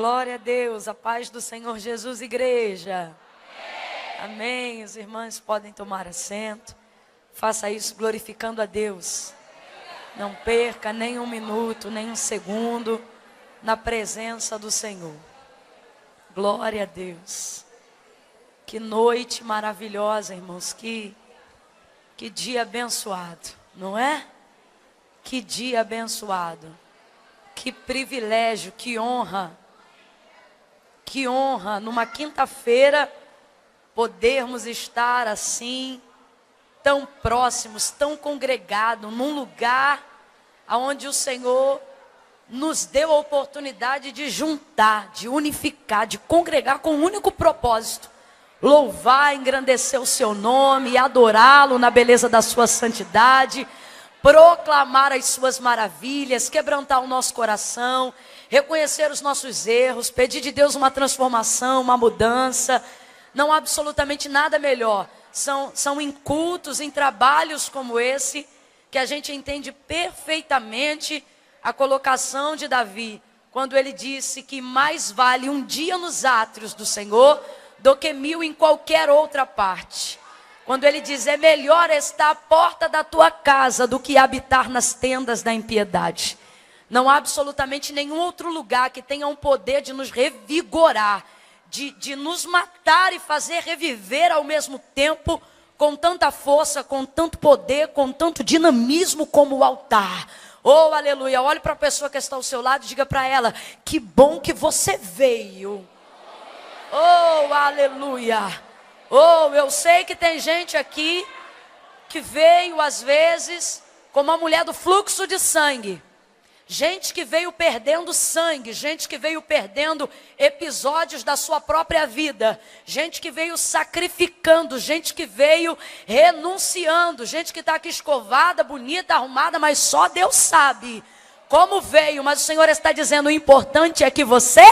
Glória a Deus, a paz do Senhor Jesus, igreja. Amém. Os irmãos podem tomar assento. Faça isso glorificando a Deus. Não perca nem um minuto, nem um segundo na presença do Senhor. Glória a Deus. Que noite maravilhosa, irmãos. Que dia abençoado, não é? Que dia abençoado. Que privilégio, que honra. Que honra, numa quinta-feira, podermos estar assim, tão próximos, tão congregados, num lugar onde o Senhor nos deu a oportunidade de juntar, de unificar, de congregar com um único propósito: louvar, engrandecer o seu nome, adorá-lo na beleza da sua santidade, proclamar as suas maravilhas, quebrantar o nosso coração, reconhecer os nossos erros, pedir de Deus uma transformação, uma mudança. Não há absolutamente nada melhor. São em cultos, em trabalhos como esse, que a gente entende perfeitamente a colocação de Davi, quando ele disse que mais vale um dia nos átrios do Senhor do que 1000 em qualquer outra parte. Quando ele diz: é melhor estar à porta da tua casa do que habitar nas tendas da impiedade. Não há absolutamente nenhum outro lugar que tenha um poder de nos revigorar, de nos matar e fazer reviver ao mesmo tempo, com tanta força, com tanto poder, com tanto dinamismo como o altar. Oh, aleluia. Olhe para a pessoa que está ao seu lado e diga para ela: que bom que você veio. Oh, aleluia. Oh, eu sei que tem gente aqui que veio às vezes como a mulher do fluxo de sangue. Gente que veio perdendo sangue, gente que veio perdendo episódios da sua própria vida, gente que veio sacrificando, gente que veio renunciando, gente que está aqui escovada, bonita, arrumada, mas só Deus sabe como veio. Mas o Senhor está dizendo: o importante é que você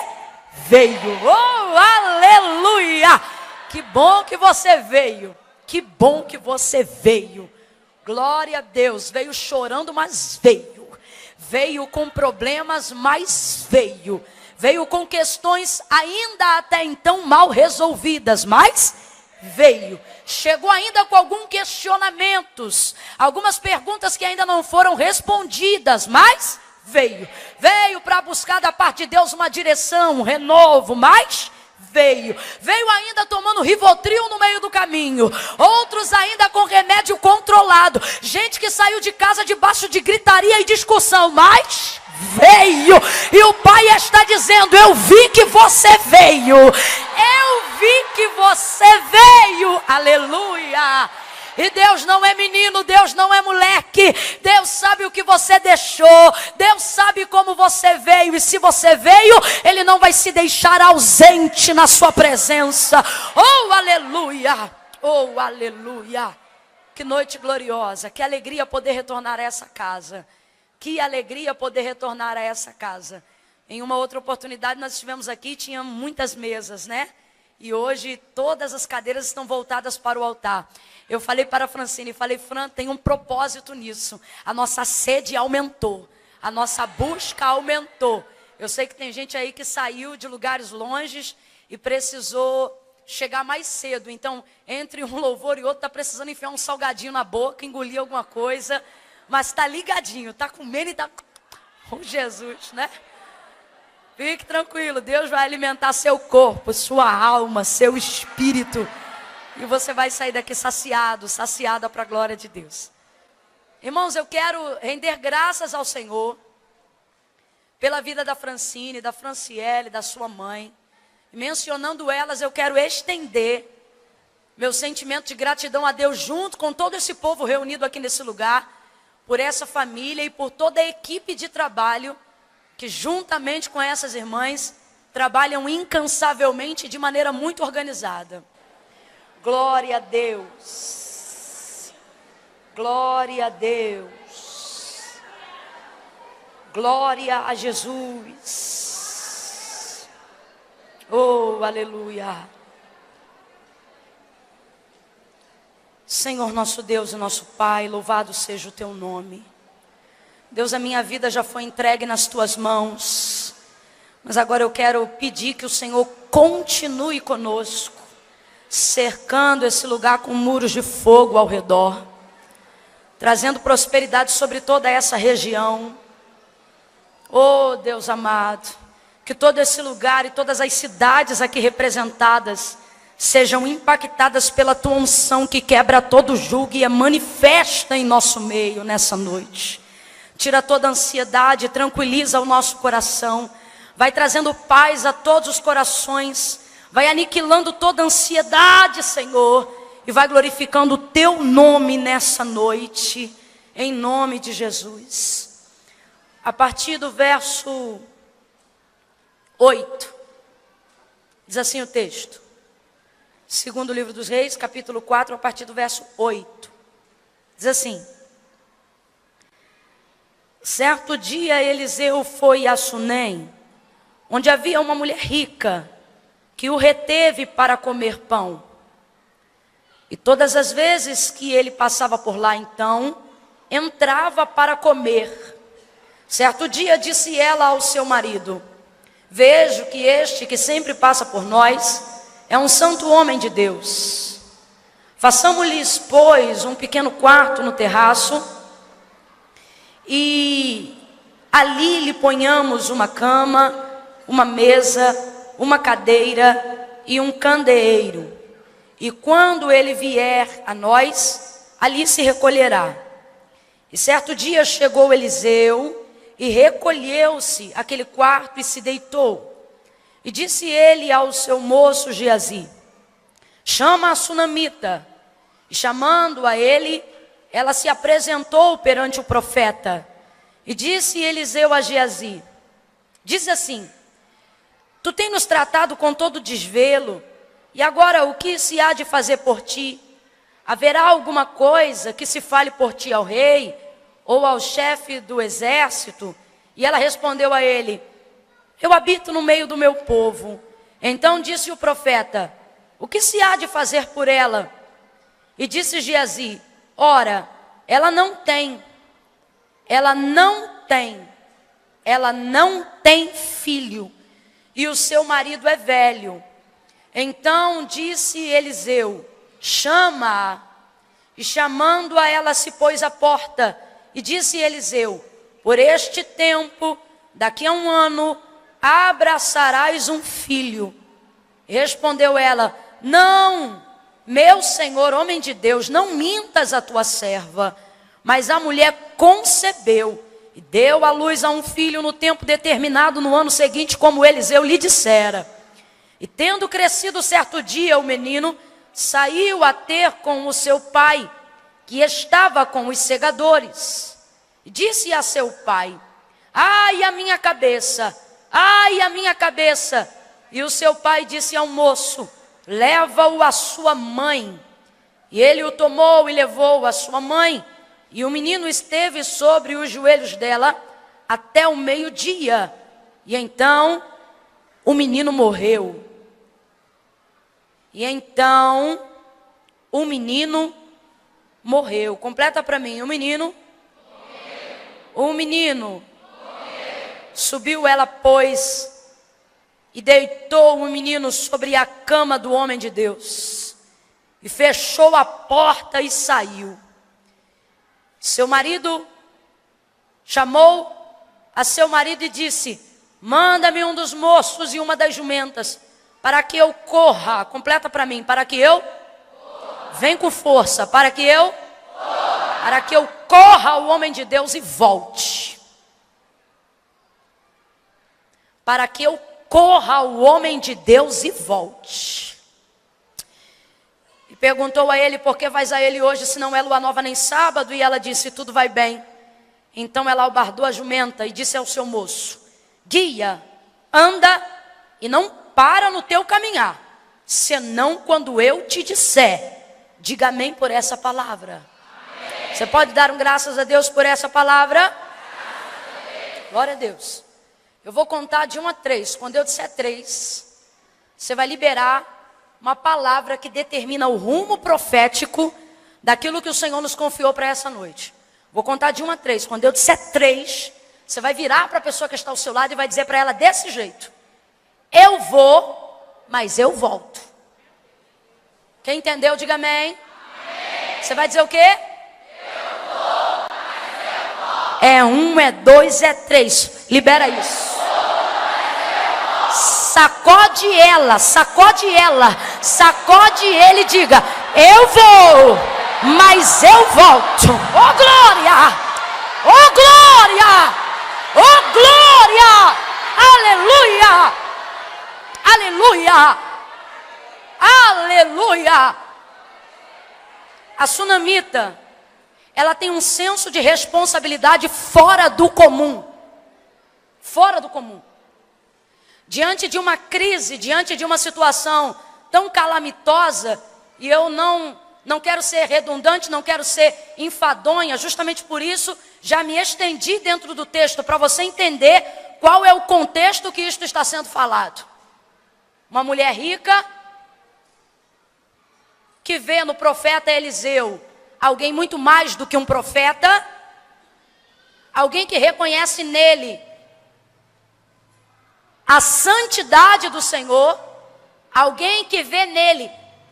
veio. Oh, aleluia! Que bom que você veio, que bom que você veio. Glória a Deus. Veio chorando, mas veio. Veio com problemas, mas veio. Veio com questões ainda até então mal resolvidas, mas veio. Chegou ainda com alguns questionamentos, algumas perguntas que ainda não foram respondidas, mas veio. Veio para buscar da parte de Deus uma direção, um renovo, mas veio. Veio ainda tomando Rivotril no meio do caminho. Outros ainda com remédio controlado. Gente que saiu de casa debaixo de gritaria e discussão, mas veio. E o Pai está dizendo: eu vi que você veio. Eu vi que você veio. Aleluia. E Deus não é menino, Deus não é moleque. Deus sabe o que você deixou. Deus sabe como você veio. E se você veio, Ele não vai se deixar ausente na sua presença. Oh, aleluia. Oh, aleluia. Que noite gloriosa. Que alegria poder retornar a essa casa. Que alegria poder retornar a essa casa. Em uma outra oportunidade nós estivemos aqui, tinha muitas mesas, né? E hoje todas as cadeiras estão voltadas para o altar. Eu falei para a Francine, falei: Fran, tem um propósito nisso. A nossa sede aumentou. A nossa busca aumentou. Eu sei que tem gente aí que saiu de lugares longes e precisou chegar mais cedo. Então, entre um louvor e outro, está precisando enfiar um salgadinho na boca, engolir alguma coisa. Mas está ligadinho, está comendo e está com Jesus, né? Fique tranquilo, Deus vai alimentar seu corpo, sua alma, seu espírito. E você vai sair daqui saciado, saciada para a glória de Deus. Irmãos, eu quero render graças ao Senhor pela vida da Francine, da Franciele, da sua mãe. Mencionando elas, eu quero estender meu sentimento de gratidão a Deus junto com todo esse povo reunido aqui nesse lugar, por essa família e por toda a equipe de trabalho que juntamente com essas irmãs trabalham incansavelmente de maneira muito organizada. Glória a Deus. Glória a Deus. Glória a Jesus. Oh, aleluia. Senhor nosso Deus e nosso Pai, louvado seja o teu nome. Deus, a minha vida já foi entregue nas tuas mãos. Mas agora eu quero pedir que o Senhor continue conosco, cercando esse lugar com muros de fogo ao redor, trazendo prosperidade sobre toda essa região. Oh Deus amado, que todo esse lugar e todas as cidades aqui representadas sejam impactadas pela tua unção que quebra todo jugo e é manifesta em nosso meio nessa noite. Tira toda a ansiedade, tranquiliza o nosso coração, vai trazendo paz a todos os corações, vai aniquilando toda a ansiedade, Senhor, e vai glorificando o teu nome nessa noite, em nome de Jesus. A partir do verso 8, diz assim o texto, segundo livro dos Reis, capítulo 4, a partir do verso 8, diz assim: certo dia Eliseu foi a Sunem, onde havia uma mulher rica, que o reteve para comer pão. E todas as vezes que ele passava por lá, então, entrava para comer. Certo dia disse ela ao seu marido: vejo que este que sempre passa por nós é um santo homem de Deus. Façamos-lhes, pois, um pequeno quarto no terraço, e ali lhe ponhamos uma cama, uma mesa, uma cadeira e um candeeiro. E quando ele vier a nós, ali se recolherá. E certo dia chegou Eliseu e recolheu-se àquele quarto e se deitou. E disse ele ao seu moço Geazi: chama a sunamita. E chamando a ele, ela se apresentou perante o profeta. E disse Eliseu a Geazi: diz assim: tu tens nos tratado com todo desvelo, e agora o que se há de fazer por ti? Haverá alguma coisa que se fale por ti ao rei, ou ao chefe do exército? E ela respondeu a ele: eu habito no meio do meu povo. Então disse o profeta: o que se há de fazer por ela? E disse Geazi: ora, ela não tem filho, e o seu marido é velho. Então disse Eliseu: chama-a. E chamando-a, ela se pôs à porta. E disse Eliseu: por este tempo, daqui a 1 ano, abraçarás um filho. E respondeu ela: não, meu senhor, homem de Deus, não mintas a tua serva. Mas a mulher concebeu e deu à luz a um filho no tempo determinado no ano seguinte, como Eliseu lhe dissera. E tendo crescido certo dia o menino, saiu a ter com o seu pai, que estava com os segadores. E disse a seu pai: ai, a minha cabeça, ai, a minha cabeça. E o seu pai disse ao moço: leva-o à sua mãe. E ele o tomou e levou à sua mãe. E o menino esteve sobre os joelhos dela até o meio-dia. E então o menino morreu. E então o menino morreu. Completa para mim: o menino morreu. O menino morreu. Subiu ela, pois, e deitou o menino sobre a cama do homem de Deus. E fechou a porta e saiu. Seu marido chamou a seu marido e disse: manda-me um dos moços e uma das jumentas, para que eu corra. Completa para mim: para que eu corra. Vem com força: para que eu corra. Para que eu corra ao homem de Deus e volte. Para que eu corra ao homem de Deus e volte. E perguntou a ele: por que vais a ele hoje, se não é lua nova nem sábado? E ela disse: tudo vai bem. Então ela albardou a jumenta e disse ao seu moço: guia, anda e não para no teu caminhar, senão quando eu te disser. Diga amém por essa palavra. Amém. Você pode dar graças a Deus por essa palavra? Glória a Deus. Eu vou contar de 1 a 3. Quando eu disser 3, você vai liberar uma palavra que determina o rumo profético daquilo que o Senhor nos confiou para essa noite. Vou contar de 1 a 3. Quando eu disser 3, Você vai virar para a pessoa que está ao seu lado e vai dizer para ela desse jeito: eu vou, mas eu volto. Quem entendeu, diga amém. Amém. Você vai dizer o quê? Eu vou, mas eu volto. É 1, é 2, é 3. Libera isso. Sacode ela, sacode ela, sacode ele e diga: eu vou, mas eu volto. Oh glória, oh glória, oh glória, aleluia, aleluia, aleluia. A sunamita, ela tem um senso de responsabilidade fora do comum, fora do comum. Diante de uma crise, diante de uma situação tão calamitosa, e eu não quero ser redundante, não quero ser enfadonha, justamente por isso já me estendi dentro do texto, para você entender qual é o contexto que isto está sendo falado. Uma mulher rica, que vê no profeta Eliseu alguém muito mais do que um profeta, alguém que reconhece nele a santidade do Senhor, alguém que vê nele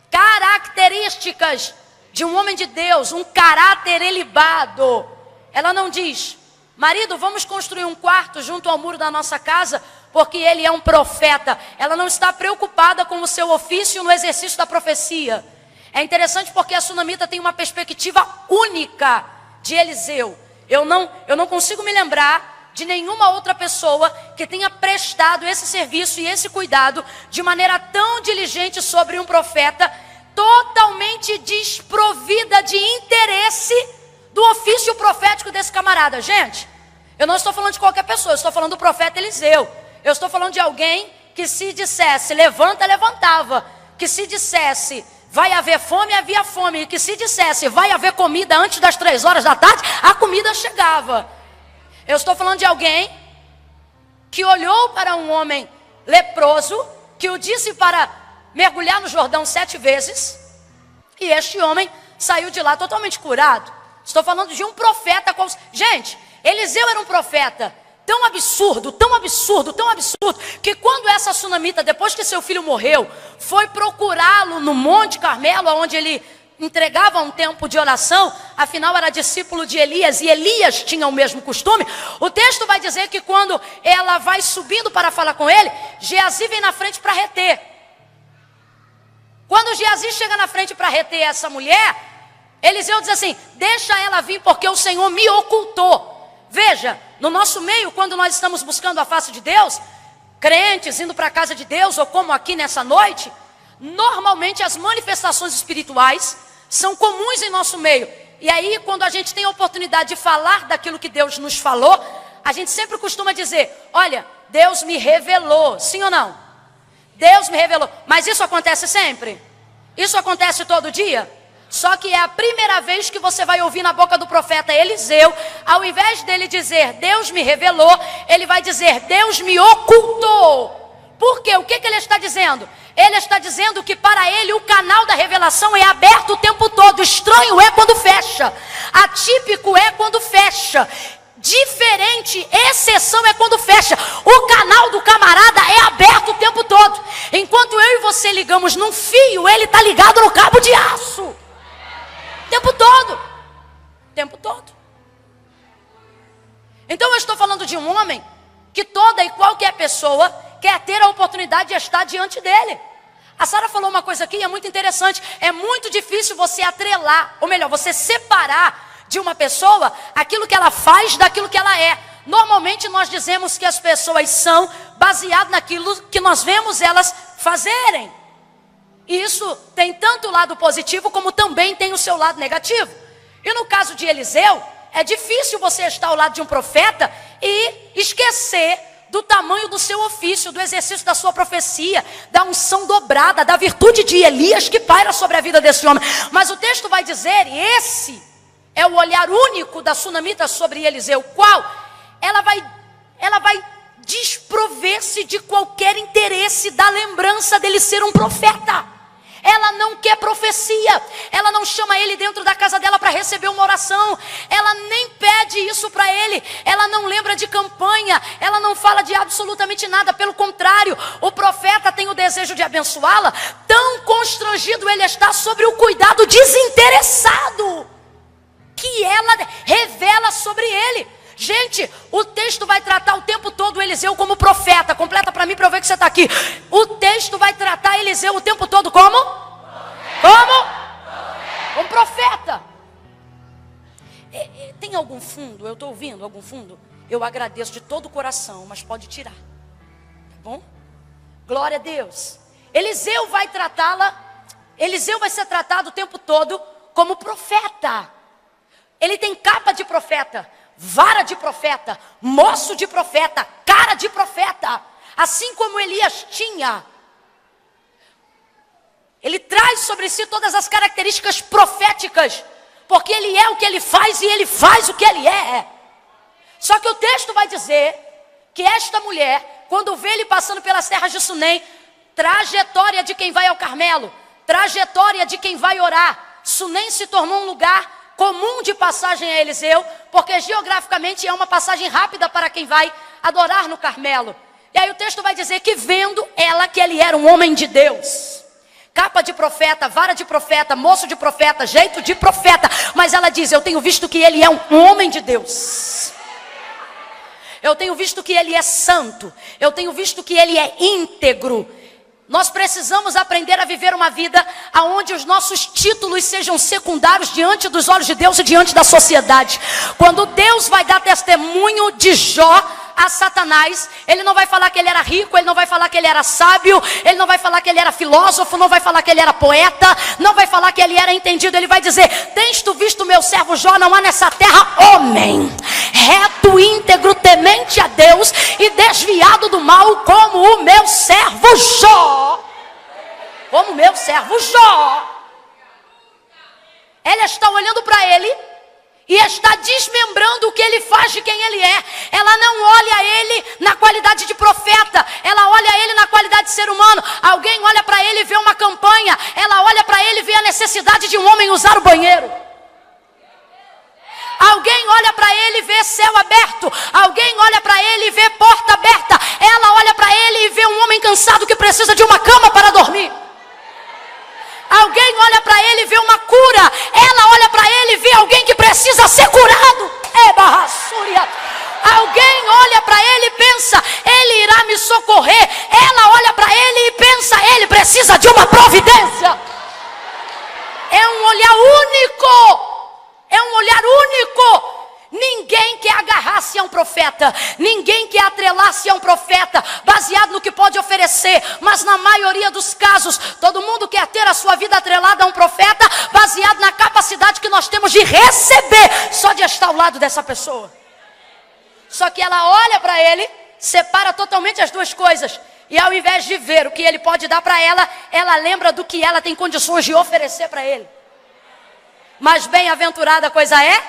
características de um homem de Deus, um caráter elevado. Ela não diz: marido, vamos construir um quarto junto ao muro da nossa casa, porque ele é um profeta. Ela não está preocupada com o seu ofício no exercício da profecia. É interessante porque a sunamita tem uma perspectiva única de Eliseu. Eu não consigo me lembrar de nenhuma outra pessoa que tenha prestado esse serviço e esse cuidado de maneira tão diligente sobre um profeta, totalmente desprovida de interesse do ofício profético desse camarada. Gente, eu não estou falando de qualquer pessoa, eu estou falando do profeta Eliseu. Eu estou falando de alguém que, se dissesse levanta, levantava. Que se dissesse vai haver fome, havia fome. E que se dissesse vai haver comida antes das 3 horas da tarde, a comida chegava. Eu estou falando de alguém que olhou para um homem leproso, que o disse para mergulhar no Jordão 7 vezes, e este homem saiu de lá totalmente curado. Estou falando de um profeta. Gente, Eliseu era um profeta tão absurdo, tão absurdo, tão absurdo, que quando essa sunamita, depois que seu filho morreu, foi procurá-lo no Monte Carmelo, onde ele entregava um tempo de oração, afinal era discípulo de Elias, e Elias tinha o mesmo costume. O texto vai dizer que quando ela vai subindo para falar com ele, Geazi vem na frente para reter. Quando Geazi chega na frente para reter essa mulher, Eliseu diz assim: deixa ela vir, porque o Senhor me ocultou. Veja, no nosso meio, quando nós estamos buscando a face de Deus, crentes indo para a casa de Deus, ou como aqui nessa noite, normalmente as manifestações espirituais são comuns em nosso meio. E aí, quando a gente tem a oportunidade de falar daquilo que Deus nos falou, a gente sempre costuma dizer: olha, Deus me revelou. Sim ou não? Deus me revelou. Mas isso acontece sempre? Isso acontece todo dia? Só que é a primeira vez que você vai ouvir na boca do profeta Eliseu, ao invés dele dizer Deus me revelou, ele vai dizer Deus me ocultou. Por quê? O que ele está dizendo? Ele está dizendo que para ele o canal da revelação é aberto o tempo todo. Estranho é quando fecha, atípico é quando fecha, diferente, exceção é quando fecha. O canal do camarada é aberto o tempo todo. Enquanto eu e você ligamos num fio, ele está ligado no cabo de aço. O tempo todo. O tempo todo. Então eu estou falando de um homem que toda e qualquer pessoa quer ter a oportunidade de estar diante dele. A Sara falou uma coisa aqui e é muito interessante. É muito difícil você atrelar, ou melhor, você separar de uma pessoa aquilo que ela faz daquilo que ela é. Normalmente nós dizemos que as pessoas são baseado naquilo que nós vemos elas fazerem. E isso tem tanto o lado positivo como também tem o seu lado negativo. E no caso de Eliseu, é difícil você estar ao lado de um profeta e esquecer do tamanho do seu ofício, do exercício da sua profecia, da unção dobrada, da virtude de Elias que paira sobre a vida desse homem. Mas o texto vai dizer, e esse é o olhar único da sunamita sobre Eliseu, qual ela vai desprover-se de qualquer interesse da lembrança dele ser um profeta. Ela não quer profecia. Ela não chama ele dentro da casa dela para receber uma oração. Ela nem pede isso para ele. Ela não lembra de campanha. Ela não fala de absolutamente nada. Pelo contrário, o profeta tem o desejo de abençoá-la. Tão constrangido ele está sobre o cuidado desinteressado que ela revela sobre ele. Gente, o texto vai tratar o tempo todo Eliseu como profeta. Completa para mim para eu ver que você está aqui. O texto vai tratar Eliseu o tempo todo como? Como profeta. Tem algum fundo? Eu estou ouvindo algum fundo? Eu agradeço de todo o coração, mas pode tirar. Tá bom? Glória a Deus. Eliseu vai tratá-la. Eliseu vai ser tratado o tempo todo como profeta. Ele tem capa de profeta, vara de profeta, moço de profeta, cara de profeta. Assim como Elias tinha. Ele traz sobre si todas as características proféticas. Porque ele é o que ele faz e ele faz o que ele é. Só que o texto vai dizer que esta mulher, quando vê ele passando pelas terras de Sunem, trajetória de quem vai ao Carmelo, trajetória de quem vai orar. Sunem se tornou um lugar comum de passagem a Eliseu, porque geograficamente é uma passagem rápida para quem vai adorar no Carmelo. E aí o texto vai dizer que vendo ela que ele era um homem de Deus, capa de profeta, vara de profeta, moço de profeta, jeito de profeta, mas ela diz: eu tenho visto que ele é um homem de Deus. Eu tenho visto que ele é santo. Eu tenho visto que ele é íntegro. Nós precisamos aprender a viver uma vida onde os nossos títulos sejam secundários diante dos olhos de Deus e diante da sociedade. Quando Deus vai dar testemunho de Jó a Satanás, ele não vai falar que ele era rico, ele não vai falar que ele era sábio, ele não vai falar que ele era filósofo, não vai falar que ele era poeta, não vai falar que ele era entendido. Ele vai dizer: tens tu visto meu servo Jó? Não há nessa terra homem reto, íntegro, temente a Deus e desviado do mal como o meu servo Jó. Como o meu servo Jó. Ela está olhando para ele e está desmembrando o que ele faz de quem ele é. Ela não olha ele na qualidade de profeta. Ela olha ele na qualidade de ser humano. Alguém olha para ele e vê uma campanha. Ela olha para ele e vê a necessidade de um homem usar o banheiro. Alguém olha para ele e vê céu aberto. Alguém olha para ele e vê porta aberta. Ela olha para ele e vê um homem cansado que precisa de uma cama para dormir. Alguém olha para ele e vê uma cura. Ela olha para ele e vê alguém que precisa ser curado. Alguém olha para ele e pensa: ele irá me socorrer. Ela olha para ele e pensa: ele precisa de uma providência. É um olhar único. É um olhar único. Ninguém quer agarrar-se a um profeta. Ninguém quer atrelar-se a um profeta baseado no que pode oferecer. Mas na maioria dos casos, todo mundo quer ter a sua vida atrelada a um profeta baseado na capacidade que nós temos de receber só de estar ao lado dessa pessoa. Só que ela olha para ele, separa totalmente as duas coisas. E ao invés de ver o que ele pode dar para ela, ela lembra do que ela tem condições de oferecer para ele. Mas bem-aventurada coisa é?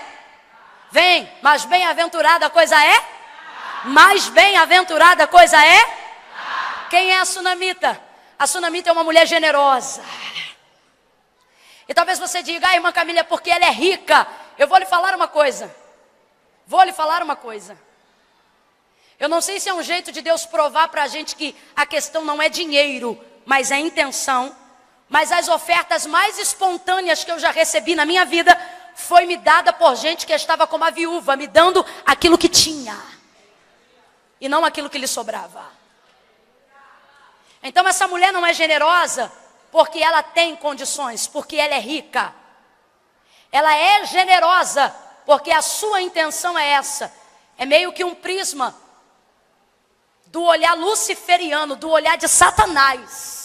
Vem, mas bem-aventurada coisa é? Mais bem-aventurada coisa é? Quem é a sunamita? A sunamita é uma mulher generosa. E talvez você diga: irmã Camila, é porque ela é rica. Eu vou lhe falar uma coisa. Eu não sei se é um jeito de Deus provar para a gente que a questão não é dinheiro, mas é intenção. Mas as ofertas mais espontâneas que eu já recebi na minha vida foi me dada por gente que estava como a viúva, me dando aquilo que tinha e não aquilo que lhe sobrava. Então essa mulher não é generosa porque ela tem condições, porque ela é rica. Ela é generosa porque a sua intenção é essa. É meio que um prisma do olhar luciferiano, do olhar de Satanás.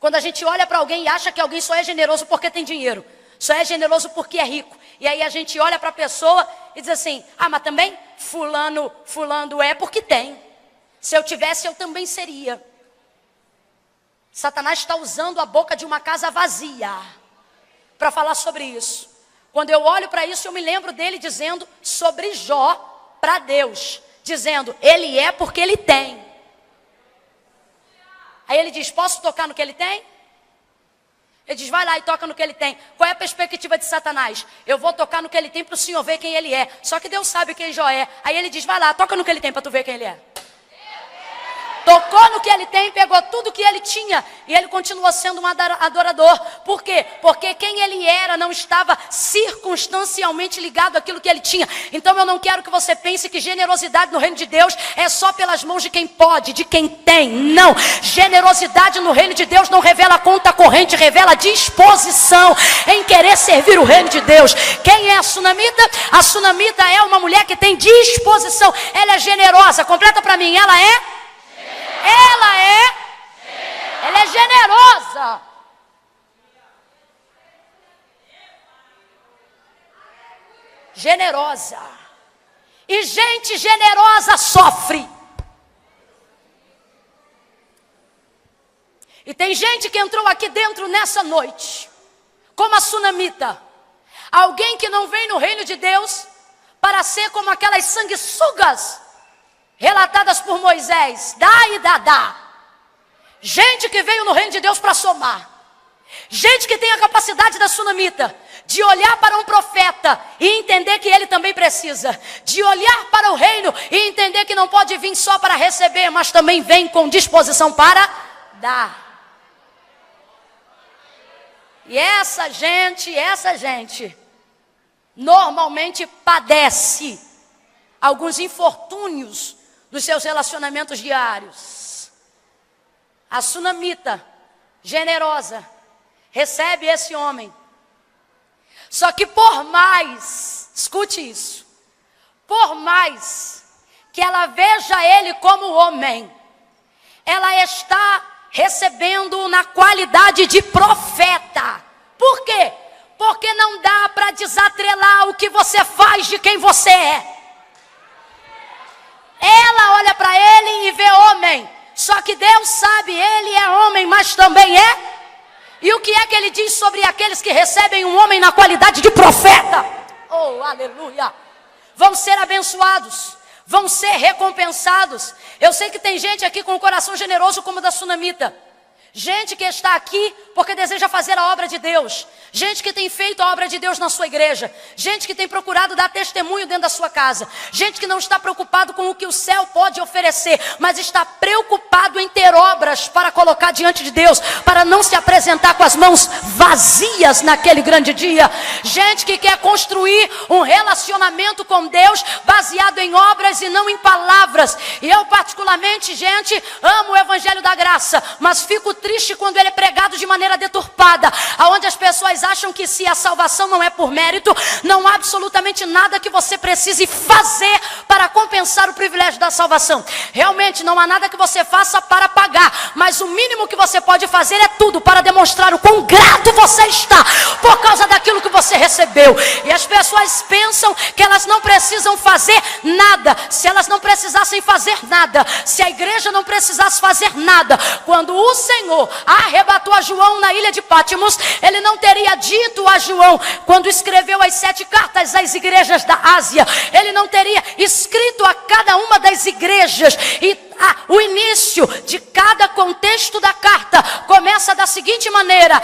Quando a gente olha para alguém e acha que alguém só é generoso porque tem dinheiro, só é generoso porque é rico. E aí a gente olha para a pessoa e diz assim: ah, mas também fulano é porque tem. Se eu tivesse, eu também seria. Satanás está usando a boca de uma casa vazia para falar sobre isso. Quando eu olho para isso, eu me lembro dele dizendo sobre Jó para Deus, dizendo: ele é porque ele tem. Aí ele diz: posso tocar no que ele tem? Ele diz, vai lá e toca no que ele tem. Qual é a perspectiva de Satanás? Eu vou tocar no que ele tem para o Senhor ver quem ele é. Só que Deus sabe quem Jó é. Aí ele diz, vai lá, toca no que ele tem para tu ver quem ele é. Tocou no que ele tem, pegou tudo que ele tinha. E ele continua sendo um adorador. Por quê? Porque quem ele era não estava circunstancialmente ligado àquilo que ele tinha. Então eu não quero que você pense que generosidade no reino de Deus é só pelas mãos de quem pode, de quem tem. Não. Generosidade no reino de Deus não revela conta corrente, revela disposição em querer servir o reino de Deus. Quem é a sunamita? A sunamita é uma mulher que tem disposição. Ela é generosa. Completa para mim. Ela é generosa. Generosa. E gente generosa sofre. E tem gente que entrou aqui dentro nessa noite, como a sunamita. Alguém que não vem no reino de Deus para ser como aquelas sanguessugas relatadas por Moisés, dá e dá. Gente que veio no reino de Deus para somar. Gente que tem a capacidade da sunamita, de olhar para um profeta e entender que ele também precisa. De olhar para o reino e entender que não pode vir só para receber, mas também vem com disposição para dar. E essa gente, normalmente padece alguns infortúnios dos seus relacionamentos diários. A sunamita, generosa, recebe esse homem. Só que por mais, escute isso, por mais que ela veja ele como homem, ela está recebendo na qualidade de profeta. Por quê? Porque não dá para desatrelar o que você faz de quem você é. Ela olha para ele e vê homem. Só que Deus sabe, ele é homem, mas também é. E o que é que ele diz sobre aqueles que recebem um homem na qualidade de profeta? Oh, aleluia! Vão ser abençoados, vão ser recompensados. Eu sei que tem gente aqui com um coração generoso como o da sunamita. Gente que está aqui porque deseja fazer a obra de Deus. Gente que tem feito a obra de Deus na sua igreja. Gente que tem procurado dar testemunho dentro da sua casa. Gente que não está preocupado com o que o céu pode oferecer, mas está preocupado em ter obras para colocar diante de Deus, para não se apresentar com as mãos vazias naquele grande dia. Gente que quer construir um relacionamento com Deus baseado em obras e não em palavras. E eu particularmente, gente, amo o evangelho da graça, mas fico triste quando ele é pregado de maneira deturpada, aonde as pessoas acham que se a salvação não é por mérito, não há absolutamente nada que você precise fazer para compensar o privilégio da salvação. Realmente não há nada que você faça para pagar, mas o mínimo que você pode fazer é tudo para demonstrar o quão grato você está por causa daquilo que você recebeu. E as pessoas pensam que elas não precisam fazer nada. Se elas não precisassem fazer nada, se a igreja não precisasse fazer nada, quando o Senhor arrebatou a João na ilha de Pátimos, ele não teria dito a João, quando escreveu as 7 cartas às igrejas da Ásia, ele não teria escrito a cada uma das igrejas. E o início de cada contexto da carta começa da seguinte maneira: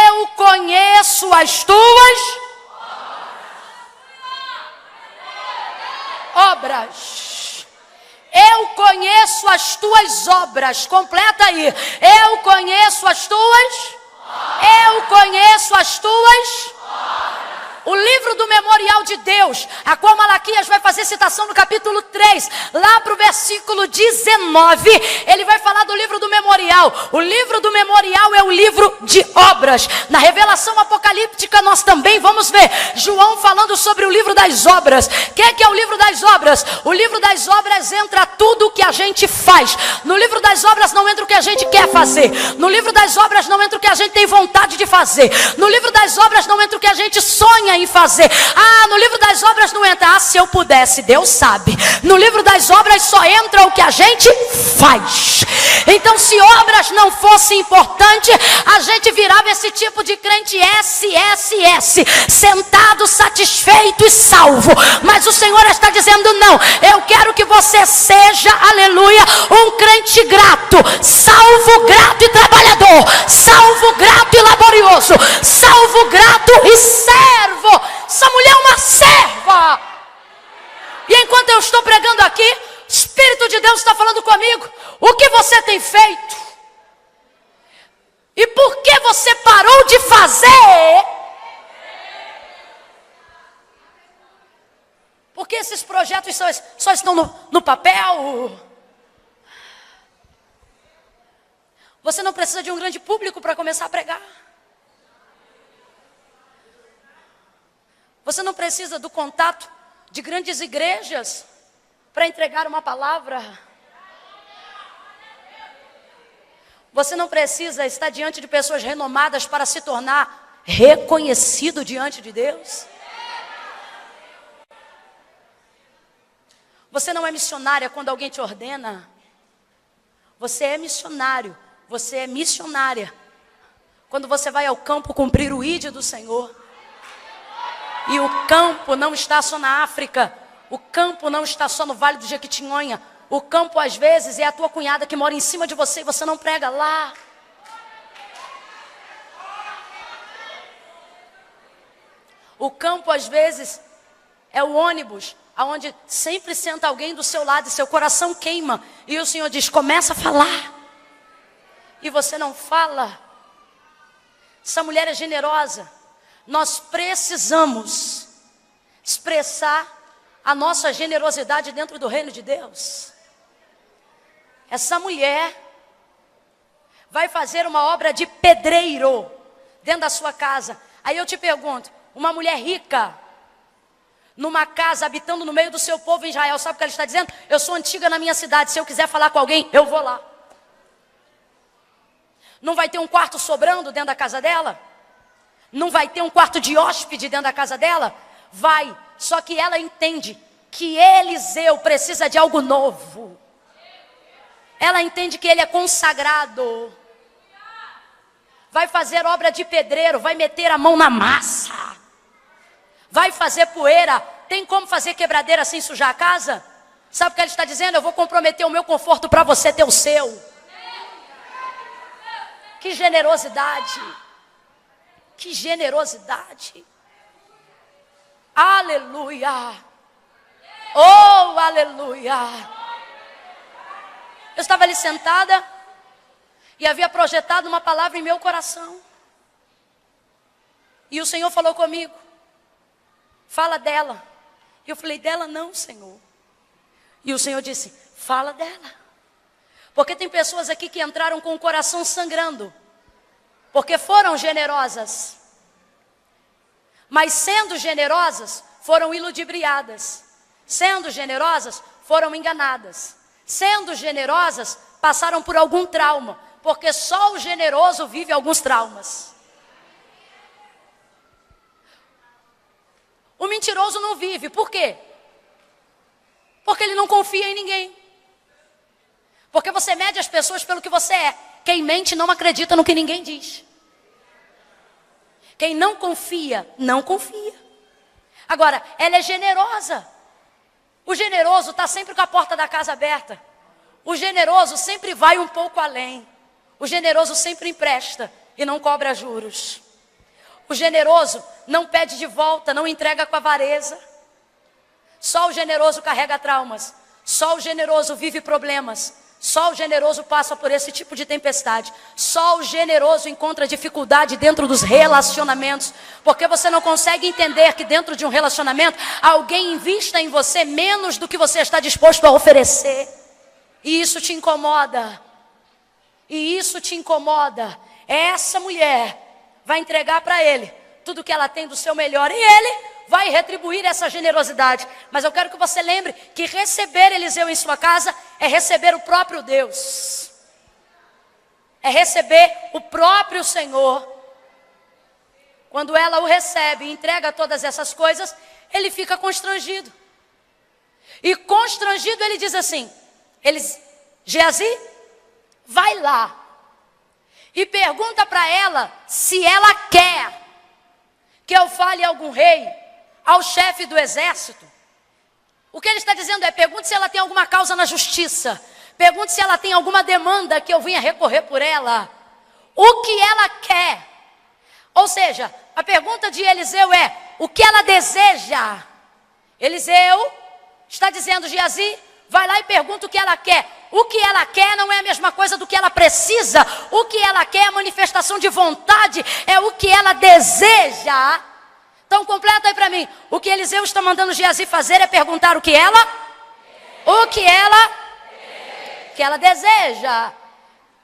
eu conheço as tuas obras. Eu conheço as tuas obras. Completa aí. Eu conheço as tuas. Eu conheço as tuas. O livro do memorial de Deus, a qual Malaquias vai fazer citação no capítulo 3, lá para o versículo 19, ele vai falar do livro do memorial. O livro do memorial é o livro de obras. Na revelação apocalíptica nós também vamos ver João falando sobre o livro das obras. O que é o livro das obras? O livro das obras entra tudo o que a gente faz. No livro das obras não entra o que a gente quer fazer. No livro das obras não entra o que a gente tem vontade de fazer. No livro das obras não entra o que a gente sonha em fazer. fazer. Ah, no livro das obras não entra. Ah, se eu pudesse, Deus sabe. No livro das obras só entra o que a gente faz. Então, se obras não fossem importantes, a gente virava esse tipo de crente SSS, sentado, satisfeito e salvo. Mas o Senhor está dizendo: não, eu quero que você seja, aleluia, um crente grato, salvo, grato e trabalhador, salvo, grato e laborioso, salvo, grato e servo. Essa mulher é uma serva. E enquanto eu estou pregando aqui, o Espírito de Deus está falando comigo. O que você tem feito? E por que você parou de fazer? Porque esses projetos só estão no papel. Você não precisa de um grande público para começar a pregar. Você não precisa do contato de grandes igrejas para entregar uma palavra. Você não precisa estar diante de pessoas renomadas para se tornar reconhecido diante de Deus. Você não é missionária quando alguém te ordena. Você é missionário, você é missionária quando você vai ao campo cumprir o ídolo do Senhor. E o campo não está só na África. O campo não está só no Vale do Jequitinhonha. O campo às vezes é a tua cunhada que mora em cima de você e você não prega lá. O campo às vezes é o ônibus aonde sempre senta alguém do seu lado e seu coração queima. E o Senhor diz: começa a falar. E você não fala. Essa mulher é generosa. Nós precisamos expressar a nossa generosidade dentro do reino de Deus. Essa mulher vai fazer uma obra de pedreiro dentro da sua casa. Aí eu te pergunto, uma mulher rica, numa casa, habitando no meio do seu povo em Israel, sabe o que ela está dizendo? Eu sou antiga na minha cidade, se eu quiser falar com alguém, eu vou lá. Não vai ter um quarto sobrando dentro da casa dela? Não vai ter um quarto de hóspede dentro da casa dela? Vai, só que ela entende que Eliseu precisa de algo novo. Ela entende que ele é consagrado. Vai fazer obra de pedreiro, vai meter a mão na massa. Vai fazer poeira. Tem como fazer quebradeira sem sujar a casa? Sabe o que ele está dizendo? Eu vou comprometer o meu conforto para você ter o seu. Que generosidade. Que generosidade. Aleluia. Oh, aleluia. Eu estava ali sentada e havia projetado uma palavra em meu coração. E o Senhor falou comigo: fala dela. E eu falei: dela não, Senhor. E o Senhor disse: fala dela. Porque tem pessoas aqui que entraram com o coração sangrando, porque foram generosas. Mas sendo generosas, foram iludibriadas. Sendo generosas, foram enganadas. Sendo generosas, passaram por algum trauma. Porque só o generoso vive alguns traumas. O mentiroso não vive. Por quê? Porque ele não confia em ninguém. Porque você mede as pessoas pelo que você é. Quem mente não acredita no que ninguém diz. Quem não confia, não confia. Agora, ela é generosa. O generoso está sempre com a porta da casa aberta. O generoso sempre vai um pouco além. O generoso sempre empresta e não cobra juros. O generoso não pede de volta, não entrega com avareza. Só o generoso carrega traumas. Só o generoso vive problemas. Só o generoso passa por esse tipo de tempestade. Só o generoso encontra dificuldade dentro dos relacionamentos. Porque você não consegue entender que dentro de um relacionamento alguém invista em você menos do que você está disposto a oferecer. E isso te incomoda. E isso te incomoda. Essa mulher vai entregar para ele tudo que ela tem do seu melhor. E ele vai retribuir essa generosidade. Mas eu quero que você lembre que receber Eliseu em sua casa é receber o próprio Deus. É receber o próprio Senhor. quando ela o recebe e entrega todas essas coisas, ele fica constrangido. E constrangido ele diz assim, Geazi, vai lá e pergunta para ela se ela quer que eu fale a algum rei, ao chefe do exército. O que ele está dizendo é, pergunte se ela tem alguma causa na justiça. Pergunte se ela tem alguma demanda que eu venha recorrer por ela. O que ela quer. Ou seja, a pergunta de Eliseu é, o que ela deseja? Eliseu está dizendo, Geazi, vai lá e pergunta o que ela quer. O que ela quer não é a mesma coisa do que ela precisa. O que ela quer é a manifestação de vontade, é o que ela deseja. Então completa aí para mim. O que Eliseu está mandando Geazi fazer é perguntar o que ela deseja.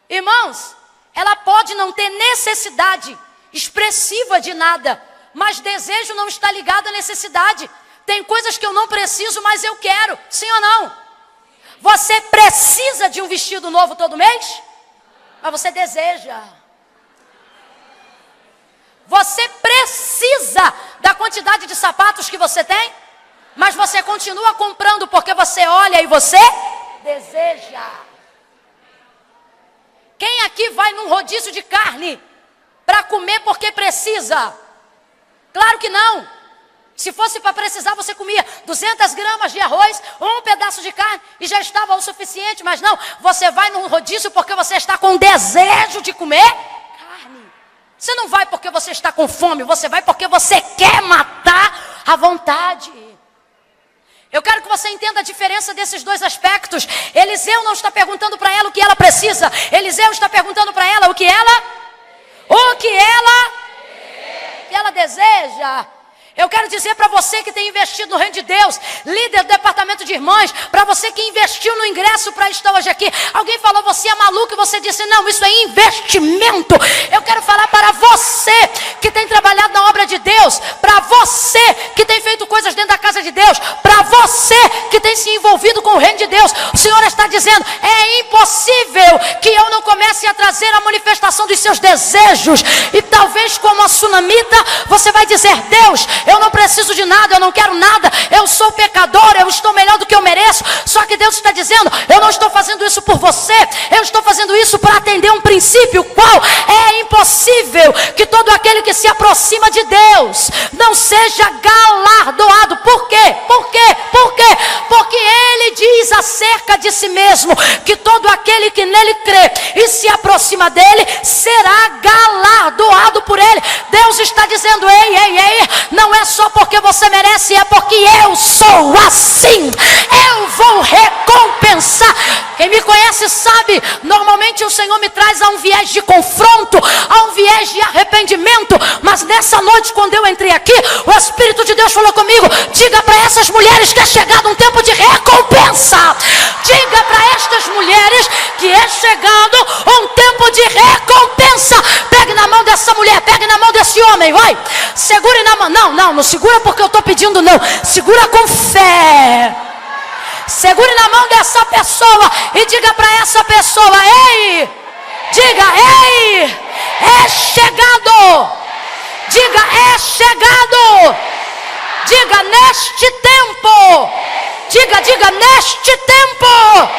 Irmãos, ela pode não ter necessidade expressiva de nada, mas desejo não está ligado à necessidade. Tem coisas que eu não preciso, mas eu quero. Sim ou não? Você precisa de um vestido novo todo mês? Mas você deseja. Você precisa da quantidade de sapatos que você tem? Mas você continua comprando porque você olha e você deseja. Quem aqui vai num rodízio de carne para comer porque precisa? Claro que não. Se fosse para precisar, você comia 200 gramas de arroz, um pedaço de carne e já estava o suficiente. Mas não, você vai num rodízio porque você está com desejo de comer carne. Você não vai porque você está com fome, você vai porque você quer matar a vontade. Eu quero que você entenda a diferença desses dois aspectos. Eliseu não está perguntando para ela o que ela precisa. Eliseu está perguntando para ela o que ela deseja. Eu quero dizer para você que tem investido no reino de Deus, líder do departamento de irmãs, para você que investiu no ingresso para estar hoje aqui. Alguém falou, você é maluco, e você disse, não, isso é investimento. Eu quero falar para você que tem trabalhado na obra de Deus, para você que tem feito coisas dentro da casa de Deus, para você que tem se envolvido com o reino de Deus. O Senhor está dizendo, é impossível que eu não comece a trazer a manifestação dos seus desejos. E talvez como a sunamita, você vai dizer, Deus, eu não preciso de nada, eu não quero nada, eu sou pecador, eu estou melhor do que eu mereço. Só que Deus está dizendo, eu não estou fazendo isso por você, eu estou fazendo isso para atender um princípio, qual é impossível que todo aquele que se aproxima de Deus não seja galardoado. Por quê? Porque Ele diz acerca de si mesmo, que todo aquele que nele crê e se aproxima dele, será galardoado por Ele. Deus está dizendo, ei, não é só porque você merece, é porque eu sou assim. Eu vou recompensar. Quem me conhece sabe, normalmente o Senhor me traz a um viés de confronto, a um viés de arrependimento. Mas nessa noite, quando eu entrei aqui, o Espírito de Deus falou comigo, diga para essas mulheres que é chegado um tempo de recompensa. Diga para estas mulheres que é chegado um tempo de recompensa. Pegue na mão dessa mulher, pegue na mão desse homem, vai. Segure na mão, não segura porque eu estou pedindo, não. Segura com fé. Segure na mão dessa pessoa e diga para essa pessoa, ei, é chegado. Diga, é chegado. Diga, neste tempo. Diga, neste tempo.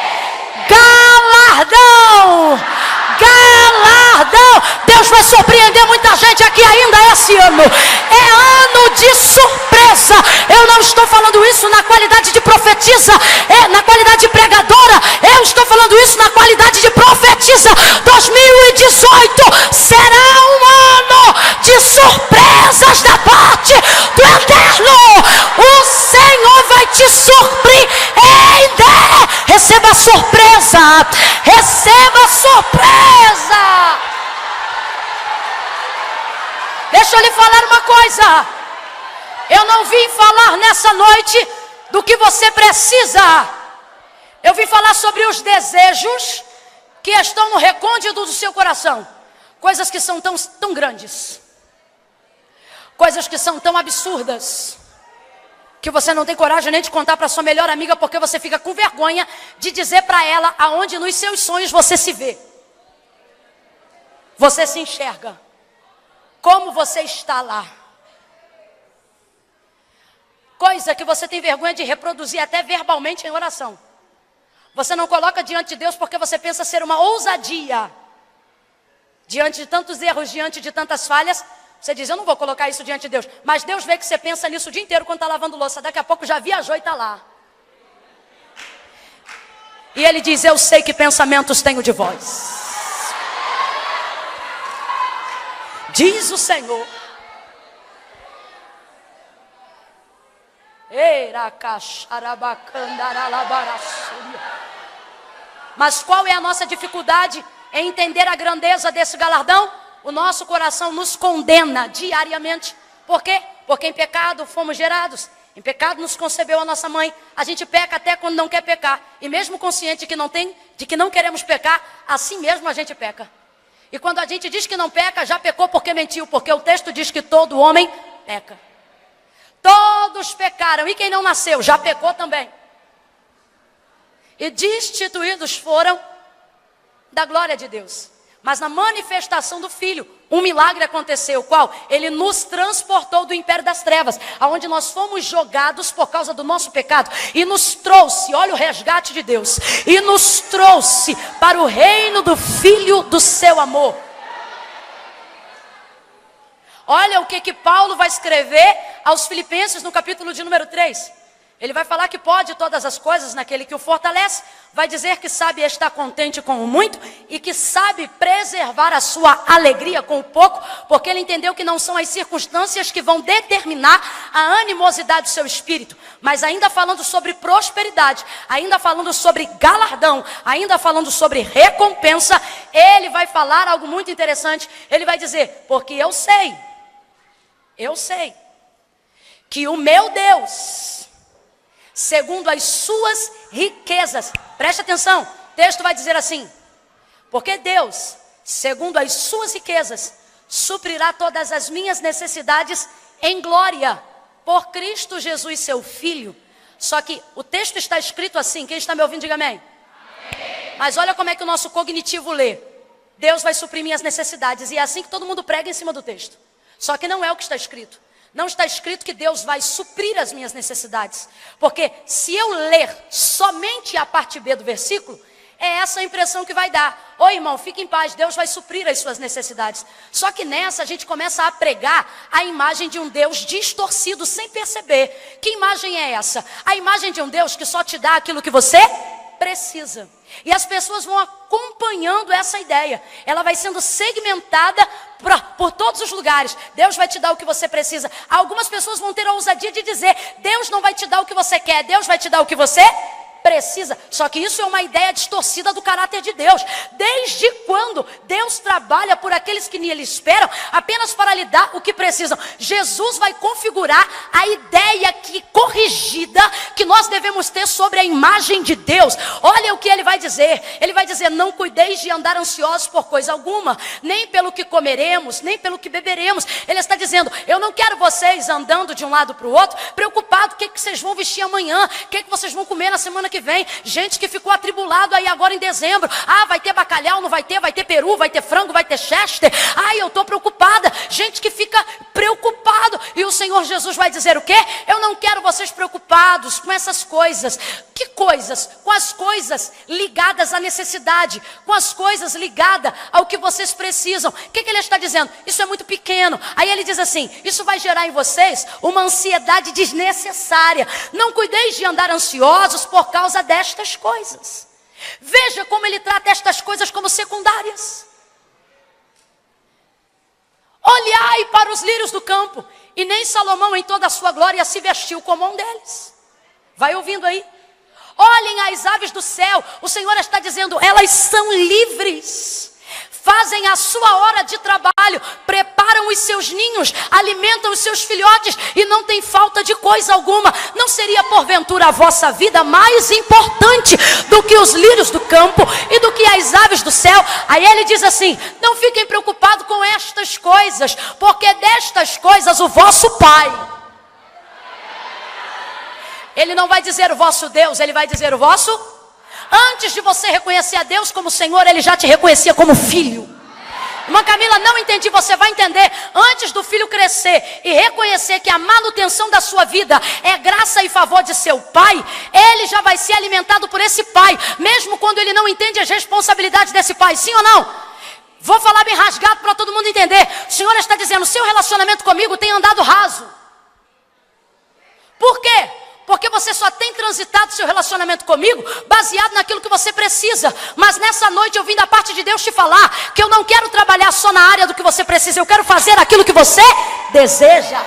Galardão. Deus vai surpreender muita gente aqui ainda esse ano. É ano de surpresa. Eu não estou falando isso na qualidade de profetisa, na qualidade de pregadora. Eu estou falando isso na qualidade de profetisa. 2018 será um ano de surpresas da parte do Eterno. O Senhor vai te surpreender. Receba a surpresa. Receba a surpresa. Deixa eu lhe falar uma coisa. Eu não vim falar nessa noite do que você precisa. Eu vim falar sobre os desejos que estão no recôndito do seu coração. Coisas que são tão grandes. Coisas que são tão absurdas, que você não tem coragem nem de contar para sua melhor amiga, porque você fica com vergonha de dizer para ela aonde nos seus sonhos você se vê. Você se enxerga. como você está lá. Coisa que você tem vergonha de reproduzir até verbalmente em oração. Você não coloca diante de Deus porque você pensa ser uma ousadia. Diante de tantos erros, diante de tantas falhas, você diz, eu não vou colocar isso diante de Deus. Mas Deus vê que você pensa nisso o dia inteiro quando está lavando louça. Daqui a pouco já viajou e está lá. E Ele diz, eu sei que pensamentos tenho de vós. Diz o Senhor. Mas qual é a nossa dificuldade em entender a grandeza desse galardão? O nosso coração nos condena diariamente. Por quê? Porque em pecado fomos gerados. Em pecado nos concebeu a nossa mãe. A gente peca até quando não quer pecar. E mesmo consciente de que não queremos pecar, assim mesmo a gente peca. E quando a gente diz que não peca, já pecou porque mentiu. Porque o texto diz que todo homem peca. Todos pecaram, e quem não nasceu já pecou também. E destituídos foram da glória de Deus. Mas na manifestação do Filho, um milagre aconteceu. Qual? Ele nos transportou do império das trevas, aonde nós fomos jogados por causa do nosso pecado. E nos trouxe, olha o resgate de Deus. E nos trouxe para o reino do Filho do seu amor. Olha o que Paulo vai escrever aos Filipenses no capítulo de número 3. Ele vai falar que pode todas as coisas naquele que o fortalece. Vai dizer que sabe estar contente com o muito e que sabe preservar a sua alegria com o pouco, porque ele entendeu que não são as circunstâncias que vão determinar a animosidade do seu espírito. Mas ainda falando sobre prosperidade, ainda falando sobre galardão, ainda falando sobre recompensa, ele vai falar algo muito interessante. Ele vai dizer, porque eu sei que o meu Deus, segundo as suas riquezas, preste atenção, o texto vai dizer assim, porque Deus, segundo as suas riquezas, suprirá todas as minhas necessidades em glória, por Cristo Jesus, seu Filho. Só que o texto está escrito assim, quem está me ouvindo, diga amém. Amém. Mas olha como é que o nosso cognitivo lê, Deus vai suprir minhas necessidades, e é assim que todo mundo prega em cima do texto. Só que não é o que está escrito. Não está escrito que Deus vai suprir as minhas necessidades. Porque se eu ler somente a parte B do versículo, é essa a impressão que vai dar. Ô irmão, fique em paz, Deus vai suprir as suas necessidades. Só que nessa a gente começa a pregar a imagem de um Deus distorcido sem perceber. Que imagem é essa? A imagem de um Deus que só te dá aquilo que você precisa. E as pessoas vão acompanhando essa ideia. Ela vai sendo segmentada por todos os lugares. Deus vai te dar o que você precisa. Algumas pessoas vão ter a ousadia de dizer, Deus não vai te dar o que você quer, Deus vai te dar o que você precisa. Só que isso é uma ideia distorcida do caráter de Deus. Desde quando Deus trabalha por aqueles que nele esperam apenas para lhe dar o que precisam? Jesus vai configurar a ideia corrigida que nós devemos ter sobre a imagem de Deus. Olha o que ele vai dizer. Ele vai dizer, não cuideis de andar ansiosos por coisa alguma, nem pelo que comeremos, nem pelo que beberemos. Ele está dizendo, eu não quero vocês andando de um lado para o outro, preocupado, o que vocês vão vestir amanhã, o que vocês vão comer na semana que vem. Gente que ficou atribulado aí agora em dezembro. Ah, vai ter bacalhau, não vai ter peru, vai ter frango, vai ter chester. Ai, eu estou preocupada. Gente que fica preocupado. E o Senhor Jesus vai dizer o quê? Eu não quero vocês preocupados com essas coisas. Que coisas? Com as coisas ligadas à necessidade, com as coisas ligadas ao que vocês precisam. O que ele está dizendo? Isso é muito pequeno. Aí ele diz assim, isso vai gerar em vocês uma ansiedade desnecessária. Não cuideis de andar ansiosos por causa destas coisas. Veja como ele trata estas coisas como secundárias. Olhai para os lírios do campo, e nem Salomão em toda a sua glória se vestiu como um deles. Vai ouvindo aí. Olhem as aves do céu. O Senhor está dizendo, elas são livres. Fazem a sua hora de trabalho, preparam os seus ninhos, alimentam os seus filhotes e não tem falta de coisa alguma. Não seria porventura a vossa vida mais importante do que os lírios do campo e do que as aves do céu? Aí ele diz assim, não fiquem preocupados com estas coisas, porque destas coisas o vosso Pai. Ele não vai dizer o vosso Deus, ele vai dizer o vosso. Antes de você reconhecer a Deus como Senhor, Ele já te reconhecia como filho. Irmã Camila, não entendi, você vai entender. Antes do filho crescer e reconhecer que a manutenção da sua vida é graça e favor de seu pai, ele já vai ser alimentado por esse pai, mesmo quando ele não entende as responsabilidades desse pai, sim ou não? Vou falar bem rasgado para todo mundo entender. O Senhor está dizendo, seu relacionamento comigo tem andado raso. Por quê? Porque você só tem transitado seu relacionamento comigo baseado naquilo que você precisa. Mas nessa noite eu vim da parte de Deus te falar que eu não quero trabalhar só na área do que você precisa. Eu quero fazer aquilo que você deseja.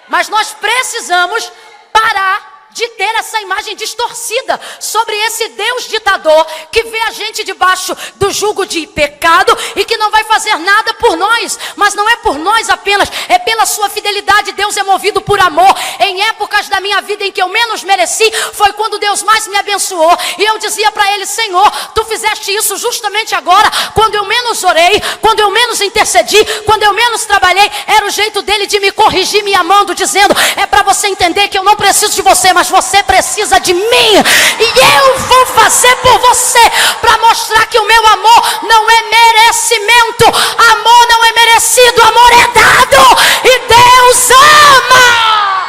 Mas nós precisamos parar de ter essa imagem distorcida sobre esse Deus ditador que vê a gente debaixo do jugo de pecado e que não vai fazer nada por nós. Mas não é por nós apenas, é pela sua fidelidade. Deus é movido por amor. Em épocas da minha vida em que eu menos mereci, foi quando Deus mais me abençoou. E eu dizia para Ele, Senhor, Tu fizeste isso justamente agora, quando eu menos orei, quando eu menos intercedi, quando eu menos trabalhei. Era o jeito dele de me corrigir, me amando, dizendo, é para você entender que eu não preciso de você, mas você precisa de mim, e eu vou fazer por você, para mostrar que o meu amor não é merecimento, amor não é merecido, amor é dado, e Deus ama.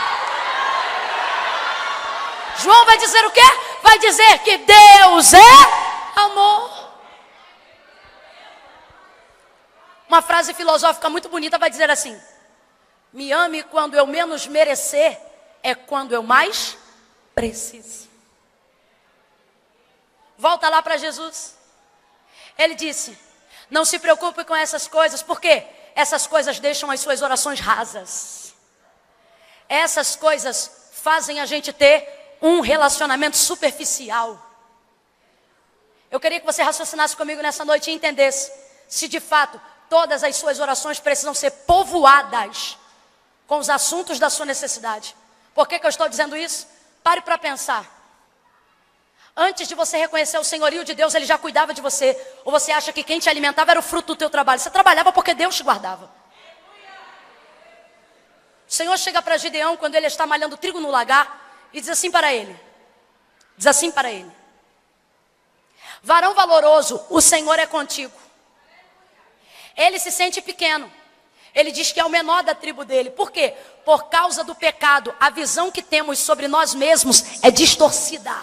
João vai dizer o quê? Vai dizer que Deus é amor. Uma frase filosófica muito bonita vai dizer assim: me ame quando eu menos merecer, é quando eu mais preciso. Volta lá para Jesus. Ele disse, não se preocupe com essas coisas, porque essas coisas deixam as suas orações rasas. Essas coisas fazem a gente ter um relacionamento superficial. Eu queria que você raciocinasse comigo nessa noite e entendesse se de fato todas as suas orações precisam ser povoadas com os assuntos da sua necessidade. Por que eu estou dizendo isso? Pare para pensar. Antes de você reconhecer o senhorio de Deus, Ele já cuidava de você. Ou você acha que quem te alimentava era o fruto do teu trabalho? Você trabalhava porque Deus te guardava. O Senhor chega para Gideão quando ele está malhando trigo no lagar e diz assim para ele. Varão valoroso, o Senhor é contigo. Ele se sente pequeno. Ele diz que é o menor da tribo dele. Por quê? Por causa do pecado, a visão que temos sobre nós mesmos é distorcida.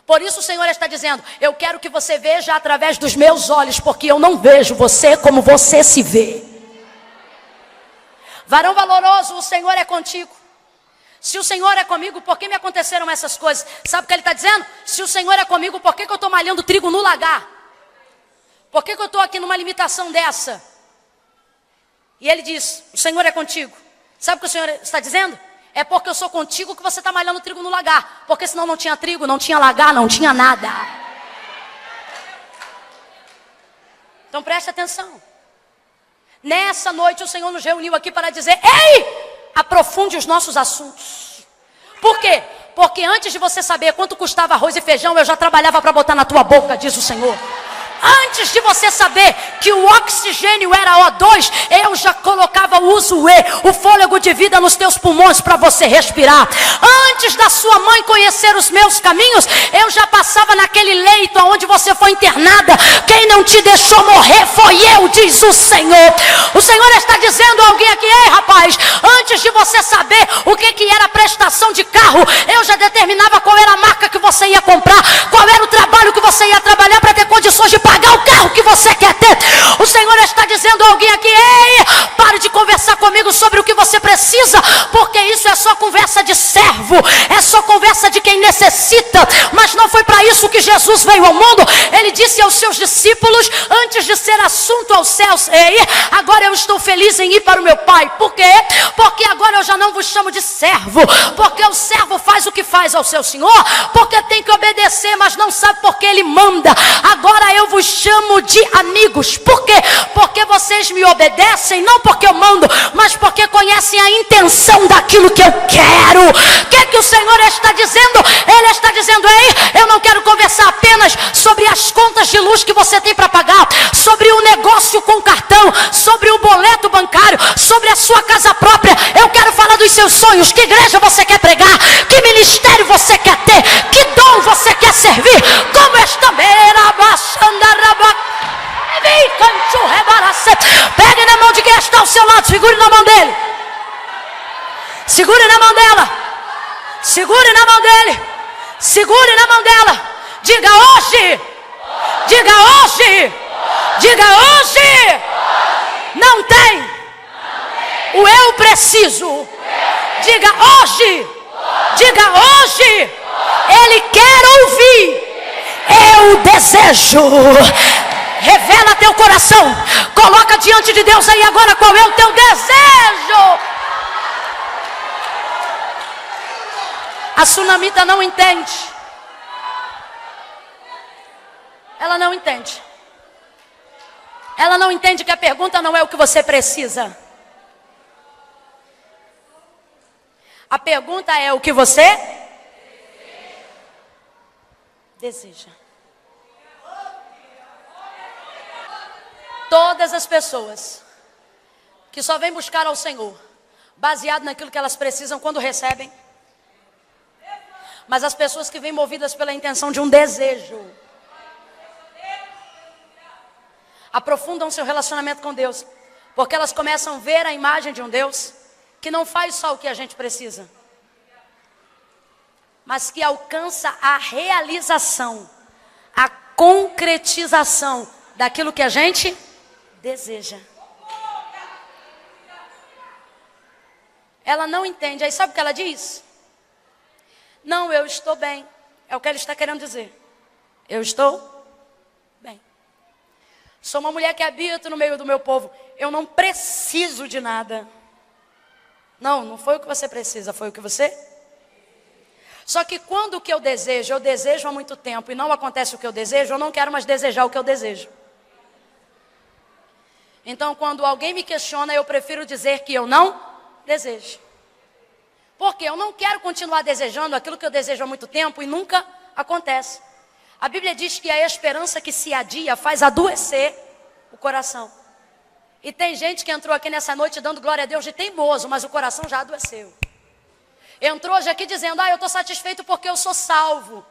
Por isso o Senhor está dizendo, eu quero que você veja através dos meus olhos, porque eu não vejo você como você se vê. Varão valoroso, o Senhor é contigo. Se o Senhor é comigo, por que me aconteceram essas coisas? Sabe o que ele está dizendo? Se o Senhor é comigo, por que eu estou malhando trigo no lagar? Por que eu estou aqui numa limitação dessa? E ele diz, o Senhor é contigo. Sabe o que o Senhor está dizendo? É porque eu sou contigo que você está malhando trigo no lagar. Porque senão não tinha trigo, não tinha lagar, não tinha nada. Então preste atenção. Nessa noite o Senhor nos reuniu aqui para dizer, ei, aprofunde os nossos assuntos. Por quê? Porque antes de você saber quanto custava arroz e feijão, eu já trabalhava para botar na tua boca, diz o Senhor. Antes de você saber que o oxigênio era O2, eu já colocava o uso-E, o fôlego de vida nos teus pulmões para você respirar. Antes da sua mãe conhecer os meus caminhos, eu já passava naquele leito onde você foi internada. Quem não te deixou morrer foi eu, diz o Senhor. O Senhor está dizendo a alguém aqui, ei rapaz, antes de você saber o que era prestação de carro, eu já determinava qual era a marca que você ia comprar, qual era o trabalho que você ia trabalhar para ter condições de pagar o carro que você quer ter. O Senhor está dizendo a alguém aqui, ei, pare de conversar comigo sobre o que você precisa, porque isso é só conversa de servo, é só conversa de quem necessita, mas não foi para isso que Jesus veio ao mundo. Ele disse aos seus discípulos, antes de ser assunto aos céus, ei, agora eu estou feliz em ir para o meu Pai. Por quê? Porque agora eu já não vos chamo de servo, porque o servo faz o que faz ao seu senhor, porque tem que obedecer, mas não sabe porque ele manda. Agora eu vos chamo de amigos. Por quê? Porque vocês me obedecem, não porque eu mando, mas porque conhecem a intenção daquilo que eu quero. O que o Senhor está dizendo? Ele está dizendo, ei, eu não quero conversar apenas sobre as contas de luz que você tem para pagar, sobre o negócio com cartão, sobre o boleto bancário, sobre a sua casa própria. Eu quero falar dos seus sonhos. Que igreja você quer pregar? Que ministério você quer ter? Que dom você quer servir? Como esta beira baixando seu lado, segure na mão dele. Segure na mão dela. Segure na mão dele. Segure na mão dela. Diga hoje. Diga hoje. Diga hoje. Não tem. O eu preciso. Diga hoje. Diga hoje. Ele quer ouvir. Eu desejo. Revela teu coração. Coloca diante de Deus aí agora qual é o teu desejo. A sunamita não entende. Ela não entende. Ela não entende que a pergunta não é o que você precisa. A pergunta é o que você deseja. Todas as pessoas que só vêm buscar ao Senhor, baseado naquilo que elas precisam quando recebem, mas as pessoas que vêm movidas pela intenção de um desejo, aprofundam seu relacionamento com Deus, porque elas começam a ver a imagem de um Deus que não faz só o que a gente precisa, mas que alcança a realização, a concretização daquilo que a gente deseja. Ela não entende. Aí sabe o que ela diz? Não, eu estou bem. É o que ela está querendo dizer. Eu estou bem. Sou uma mulher que habita no meio do meu povo. Eu não preciso de nada. Não, não foi o que você precisa, foi o que você. Só que quando o que eu desejo há muito tempo e não acontece o que eu desejo, eu não quero mais desejar o que eu desejo. Então, quando alguém me questiona, eu prefiro dizer que eu não desejo. Porque eu não quero continuar desejando aquilo que eu desejo há muito tempo e nunca acontece. A Bíblia diz que a esperança que se adia faz adoecer o coração. E tem gente que entrou aqui nessa noite dando glória a Deus de teimoso, mas o coração já adoeceu. Entrou hoje aqui dizendo, eu estou satisfeito porque eu sou salvo.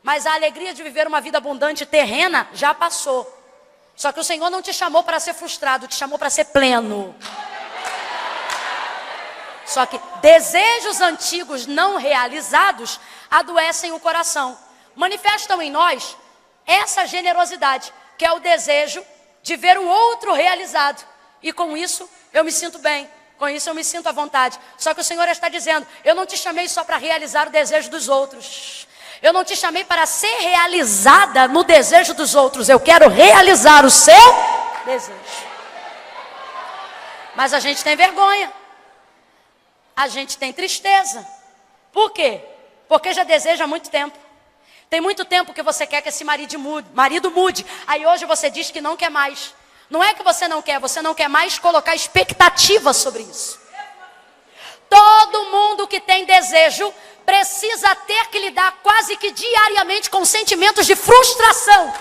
Mas a alegria de viver uma vida abundante terrena já passou. Só que o Senhor não te chamou para ser frustrado, te chamou para ser pleno. Só que desejos antigos não realizados adoecem o coração. Manifestam em nós essa generosidade, que é o desejo de ver o outro realizado. E com isso eu me sinto bem, com isso eu me sinto à vontade. Só que o Senhor está dizendo, eu não te chamei só para realizar o desejo dos outros. Eu não te chamei para ser realizada no desejo dos outros. Eu quero realizar o seu desejo. Mas a gente tem vergonha. A gente tem tristeza. Por quê? Porque já deseja há muito tempo. Tem muito tempo que você quer que esse marido mude. Aí hoje você diz que não quer mais. Não é que você não quer mais colocar expectativa sobre isso. Todo mundo que tem desejo precisa ter que lidar quase que diariamente com sentimentos de frustração.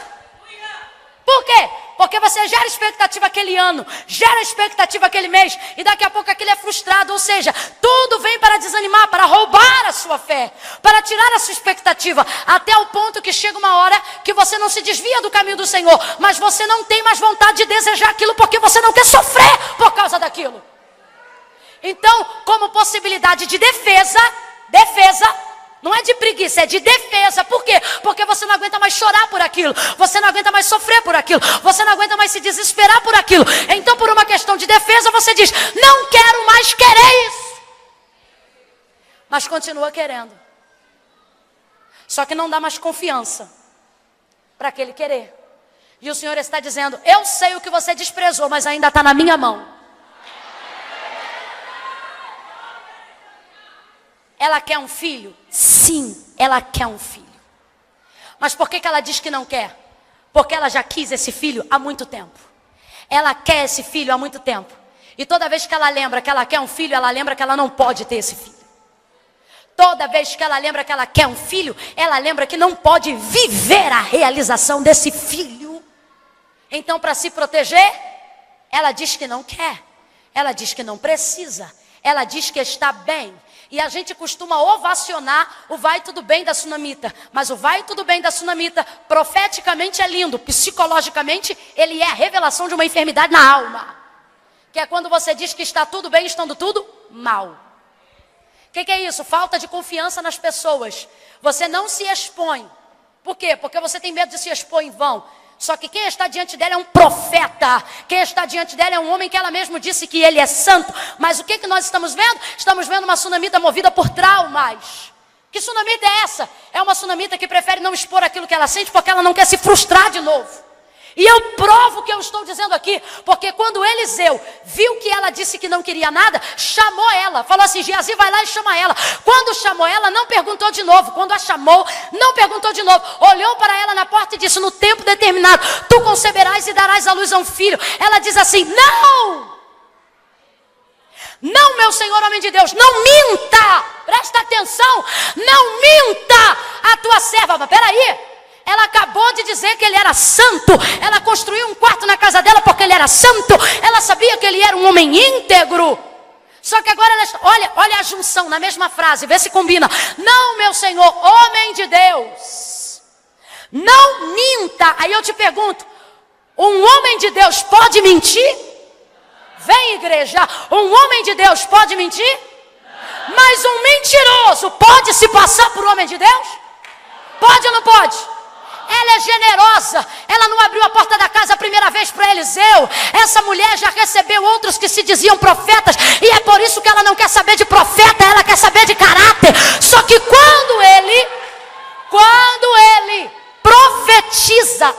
Por quê? Porque você gera expectativa aquele ano, gera expectativa aquele mês, e daqui a pouco aquele é frustrado. Ou seja, tudo vem para desanimar, para roubar a sua fé, para tirar a sua expectativa, até o ponto que chega uma hora que você não se desvia do caminho do Senhor, mas você não tem mais vontade de desejar aquilo, porque você não quer sofrer por causa daquilo. Então, como possibilidade de defesa, não é de preguiça, é de defesa. Por quê? Porque você não aguenta mais chorar por aquilo, você não aguenta mais sofrer por aquilo, você não aguenta mais se desesperar por aquilo. Então, por uma questão de defesa, você diz, não quero mais querer isso. Mas continua querendo. Só que não dá mais confiança para aquele querer. E o Senhor está dizendo, eu sei o que você desprezou, mas ainda está na minha mão. Ela quer um filho? Sim, ela quer um filho. Mas por que ela diz que não quer? Porque ela já quis esse filho há muito tempo. Ela quer esse filho há muito tempo. E toda vez que ela lembra que ela quer um filho, ela lembra que ela não pode ter esse filho. Toda vez que ela lembra que ela quer um filho, ela lembra que não pode viver a realização desse filho. Então, para se proteger, ela diz que não quer. Ela diz que não precisa. Ela diz que está bem. E a gente costuma ovacionar o vai tudo bem da sunamita. Mas o vai tudo bem da sunamita, profeticamente é lindo. Psicologicamente, ele é a revelação de uma enfermidade na alma. que é quando você diz que está tudo bem, estando tudo mal. O que é isso? Falta de confiança nas pessoas. Você não se expõe. Por quê? Porque você tem medo de se expor em vão. Só que quem está diante dela é um profeta. Quem está diante dela é um homem que ela mesma disse que ele é santo. Mas o que nós estamos vendo? Estamos vendo uma sunamita movida por traumas. Que sunamita é essa? É uma sunamita que prefere não expor aquilo que ela sente porque ela não quer se frustrar de novo. E eu provo o que eu estou dizendo aqui, porque quando Eliseu viu que ela disse que não queria nada, chamou ela, falou assim: Geazi, vai lá e chama ela. Quando chamou ela, não perguntou de novo. Quando a chamou, não perguntou de novo. Olhou para ela na porta e disse: no tempo determinado, tu conceberás e darás à luz a um filho. Ela diz assim: não! Não, meu Senhor, homem de Deus, não minta! Presta atenção, não minta a tua serva. Mas peraí. Ela acabou de dizer que ele era santo. Ela construiu um quarto na casa dela porque ele era santo. Ela sabia que ele era um homem íntegro. Só que agora ela está... olha a junção na mesma frase, vê se combina. Não, meu Senhor, homem de Deus, não minta. Aí eu te pergunto, um homem de Deus pode mentir? Vem, igreja, um homem de Deus pode mentir? Mas um mentiroso pode se passar por homem de Deus? Pode ou não pode? Ela é generosa, ela não abriu a porta da casa a primeira vez para Eliseu. Essa mulher já recebeu outros que se diziam profetas, e é por isso que ela não quer saber de profeta, ela quer saber de caráter. Só que quando ele profetiza,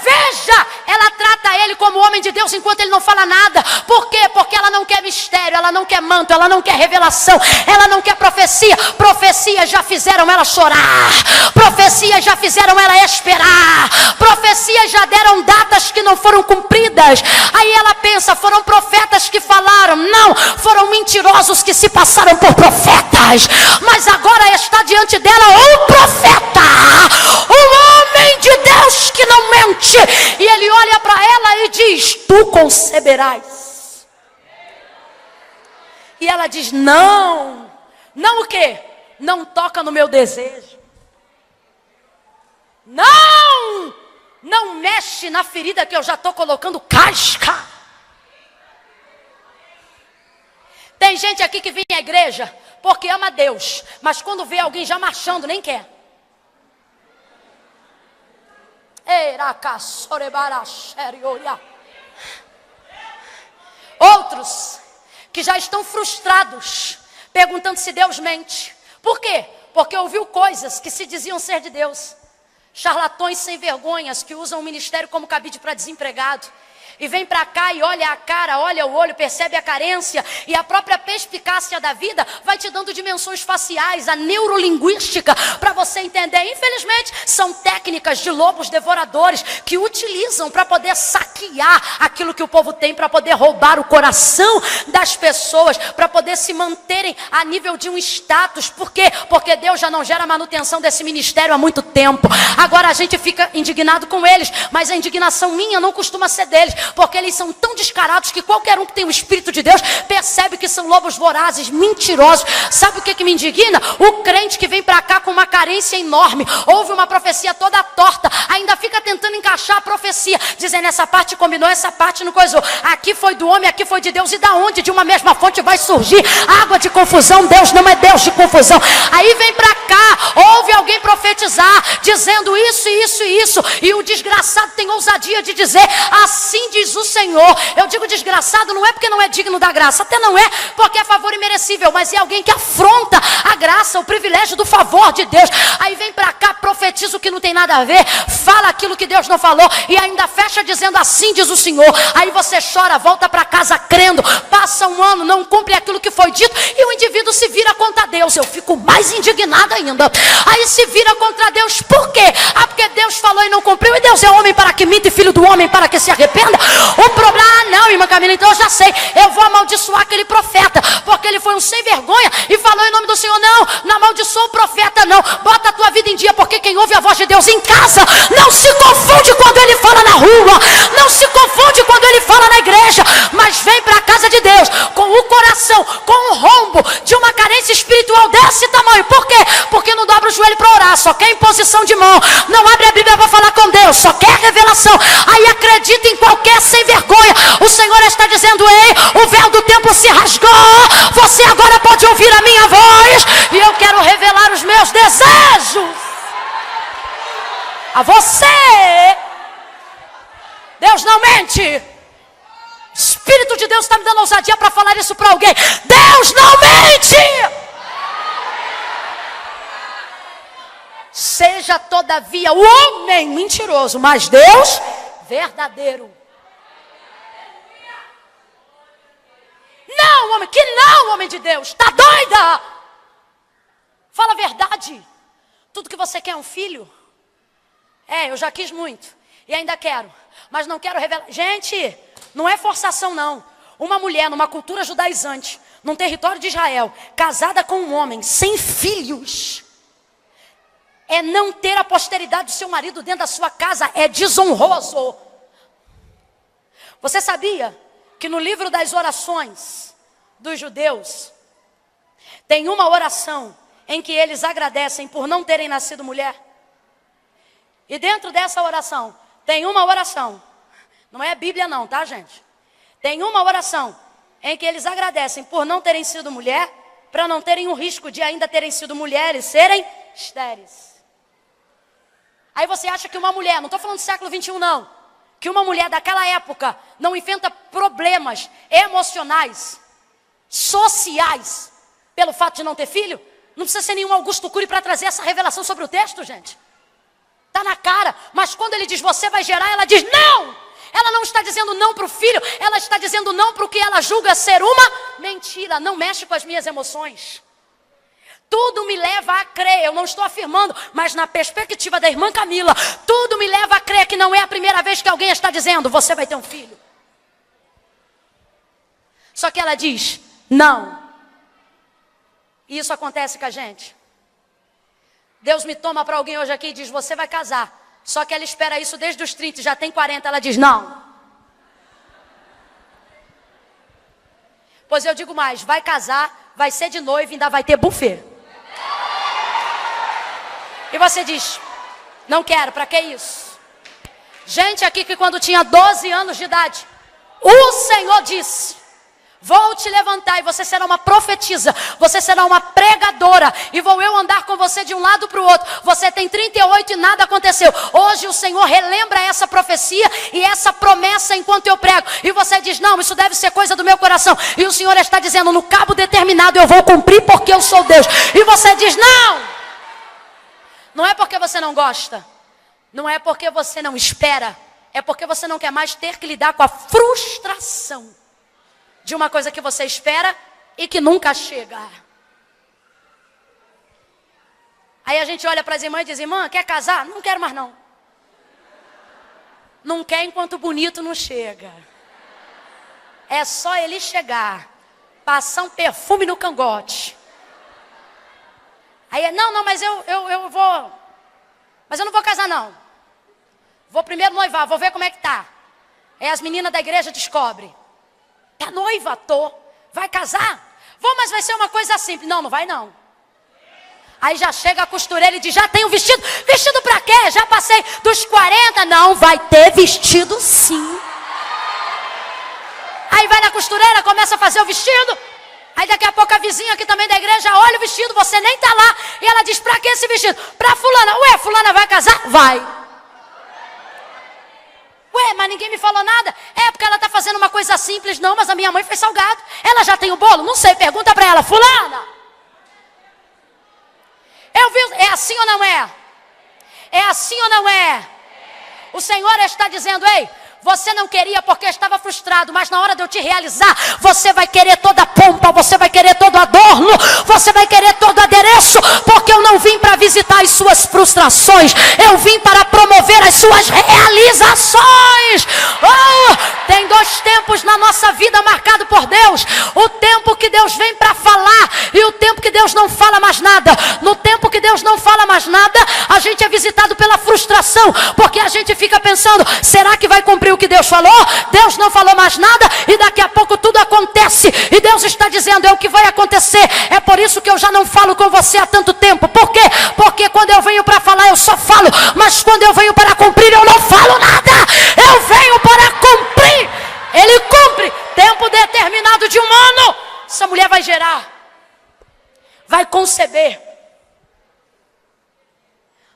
veja, ela trata ele como homem de Deus enquanto ele não fala nada. Por quê? Porque ela não quer mistério, ela não quer manto, ela não quer revelação, ela não quer profecia. Profecias já fizeram ela chorar, profecias já fizeram ela esperar, profecias já deram datas que não foram cumpridas. Aí ela pensa, foram profetas que falaram. Não, foram mentirosos que se passaram por profetas. Mas agora está diante dela um profeta, um homem de Deus que não mente. E ele olha para ela e diz: tu conceberás. E ela diz: não. Não o quê? Não toca no meu desejo. Não. Não mexe na ferida que eu já estou colocando casca. Tem gente aqui que vem à igreja porque ama Deus, mas quando vê alguém já marchando, nem quer. Outros que já estão frustrados, perguntando se Deus mente. Por quê? Porque ouviu coisas que se diziam ser de Deus. Charlatões sem vergonhas que usam o ministério como cabide para desempregado. E vem para cá e olha a cara, olha o olho, percebe a carência. E a própria perspicácia da vida vai te dando dimensões faciais, a neurolinguística, para você entender. Infelizmente, são técnicas de lobos devoradores que utilizam para poder saquear aquilo que o povo tem, para poder roubar o coração das pessoas, para poder se manterem a nível de um status. Por quê? Porque Deus já não gera manutenção desse ministério há muito tempo. Agora a gente fica indignado com eles, mas a indignação minha não costuma ser deles, porque eles são tão descarados que qualquer um que tem o Espírito de Deus percebe que são lobos vorazes, mentirosos. Sabe o que me indigna? O crente que vem para cá com uma carência enorme, ouve uma profecia toda torta, ainda fica tentando encaixar a profecia, dizendo: essa parte combinou, essa parte não coisou. Aqui foi do homem, aqui foi de Deus. E da onde? De uma mesma fonte vai surgir água de confusão. Deus não é Deus de confusão. Aí vem para cá, ouve alguém profetizar, dizendo isso, isso e isso, e o desgraçado tem ousadia de dizer: assim diz o Senhor. Eu digo desgraçado não é porque não é digno da graça, até não é porque é favor imerecível, mas é alguém que afronta a graça, o privilégio do favor de Deus. Aí vem pra cá, profetiza o que não tem nada a ver, fala aquilo que Deus não falou e ainda fecha dizendo: assim diz o Senhor. Aí você chora, volta pra casa crendo, passa um ano, não cumpre aquilo que foi dito e o indivíduo se vira contra Deus. Eu fico mais indignada ainda. Aí se vira contra Deus, por quê? Porque Deus falou e não cumpriu, e Deus é homem para que minta e filho do homem para que se arrependa. O problema, não, irmã Camila, então eu já sei, eu vou amaldiçoar aquele profeta, porque ele foi um sem vergonha e falou em nome do Senhor. Não amaldiçoa o profeta não, bota a tua vida em dia, porque quem ouve a voz de Deus em casa não se confunde quando ele fala na rua, não se confunde quando ele fala na igreja, mas vem para a casa de Deus com o coração, com o rombo de uma carência espiritual desse tamanho. Por quê? Porque não dobra o joelho para orar, só quer imposição de mão, não abre a Bíblia para falar com Deus, só quer revelação. Aí acredita em qualquer sem vergonha. O Senhor está dizendo: ei, o véu do templo se rasgou, você agora pode ouvir a minha voz, e eu quero revelar os meus desejos a você. Deus não mente. O Espírito de Deus está me dando ousadia para falar isso para alguém. Deus não mente. Seja todavia o homem mentiroso, mas Deus verdadeiro. Não, homem, que não, homem de Deus, está doida? Fala a verdade. Tudo que você quer é um filho? Eu já quis muito e ainda quero, mas não quero revelar. Gente, não é forçação não. Uma mulher numa cultura judaizante, num território de Israel, casada com um homem sem filhos, é não ter a posteridade do seu marido dentro da sua casa, é desonroso. Você sabia que no livro das orações dos judeus, tem uma oração em que eles agradecem por não terem nascido mulher? E dentro dessa oração, tem uma oração, não é a Bíblia não, tá, gente? Tem uma oração em que eles agradecem por não terem sido mulher, para não terem o risco de ainda terem sido mulheres, serem estéreis. Aí você acha que uma mulher, não estou falando do século 21 não, que uma mulher daquela época não enfrenta problemas emocionais, sociais, pelo fato de não ter filho? Não precisa ser nenhum Augusto Cury para trazer essa revelação sobre o texto, gente. Está na cara, mas quando ele diz você vai gerar, ela diz não. Ela não está dizendo não para o filho, ela está dizendo não para o que ela julga ser uma mentira. Não mexe com as minhas emoções. Tudo me leva a crer, eu não estou afirmando, mas na perspectiva da irmã Camila, tudo me leva a crer que não é a primeira vez que alguém está dizendo, você vai ter um filho. Só que ela diz, não. E isso acontece com a gente. Deus me toma para alguém hoje aqui e diz, você vai casar. Só que ela espera isso desde os 30, já tem 40, ela diz, não. Pois eu digo mais, vai casar, vai ser de noiva e ainda vai ter buffet. E você diz, não quero, para que isso? Gente aqui que quando tinha 12 anos de idade, o Senhor disse, vou te levantar e você será uma profetisa, você será uma pregadora, e vou eu andar com você de um lado para o outro. Você tem 38 e nada aconteceu. Hoje o Senhor relembra essa profecia e essa promessa enquanto eu prego, e você diz, não, isso deve ser coisa do meu coração, e o Senhor está dizendo, no cabo determinado eu vou cumprir porque eu sou Deus. E você diz, não. Não é porque você não gosta, não é porque você não espera, é porque você não quer mais ter que lidar com a frustração de uma coisa que você espera e que nunca chega. Aí a gente olha para as irmãs e diz, irmã, quer casar? Não quero mais não. Não quer enquanto o bonito não chega. É só ele chegar, passar um perfume no cangote. Aí, não, mas eu vou, mas eu não vou casar não. Vou primeiro noivar, vou ver como é que tá. Aí as meninas da igreja descobrem. Tá noiva, tô. Vai casar? Vou, mas vai ser uma coisa simples. Não, não vai não. Aí já chega a costureira e diz, já tenho vestido. Vestido pra quê? Já passei dos 40. Não, vai ter vestido sim. Aí vai na costureira, começa a fazer o vestido. Aí daqui a pouco a vizinha aqui também da igreja olha o vestido, você nem tá lá. E ela diz, pra que esse vestido? Pra fulana. Ué, fulana vai casar? Vai. Ué, mas ninguém me falou nada. É porque ela está fazendo uma coisa simples. Não, mas a minha mãe fez salgado. Ela já tem o bolo? Não sei, pergunta para ela. Fulana, eu vi, é assim ou não é? É assim ou não é? O Senhor está dizendo, ei, você não queria porque estava frustrado, mas na hora de eu te realizar, você vai querer toda a pompa, você vai querer todo adorno, você vai querer todo adereço, porque eu não vim para visitar as suas frustrações, eu vim para promover as suas realizações. Tem 2 tempos na nossa vida marcado por Deus: o tempo que Deus vem para falar e o tempo que Deus não fala mais nada. No tempo que Deus não fala mais nada, a gente é visitado pela frustração, porque a gente fica pensando, será que vai cumprir o que Deus falou? Deus não falou mais nada e daqui a pouco tudo acontece e Deus está dizendo, é o que vai acontecer. É por isso que eu já não falo com você há tanto tempo. Por quê? Porque quando eu venho para falar eu só falo, mas quando eu venho para cumprir eu não falo nada. Eu venho para cumprir essa mulher vai gerar. Vai conceber.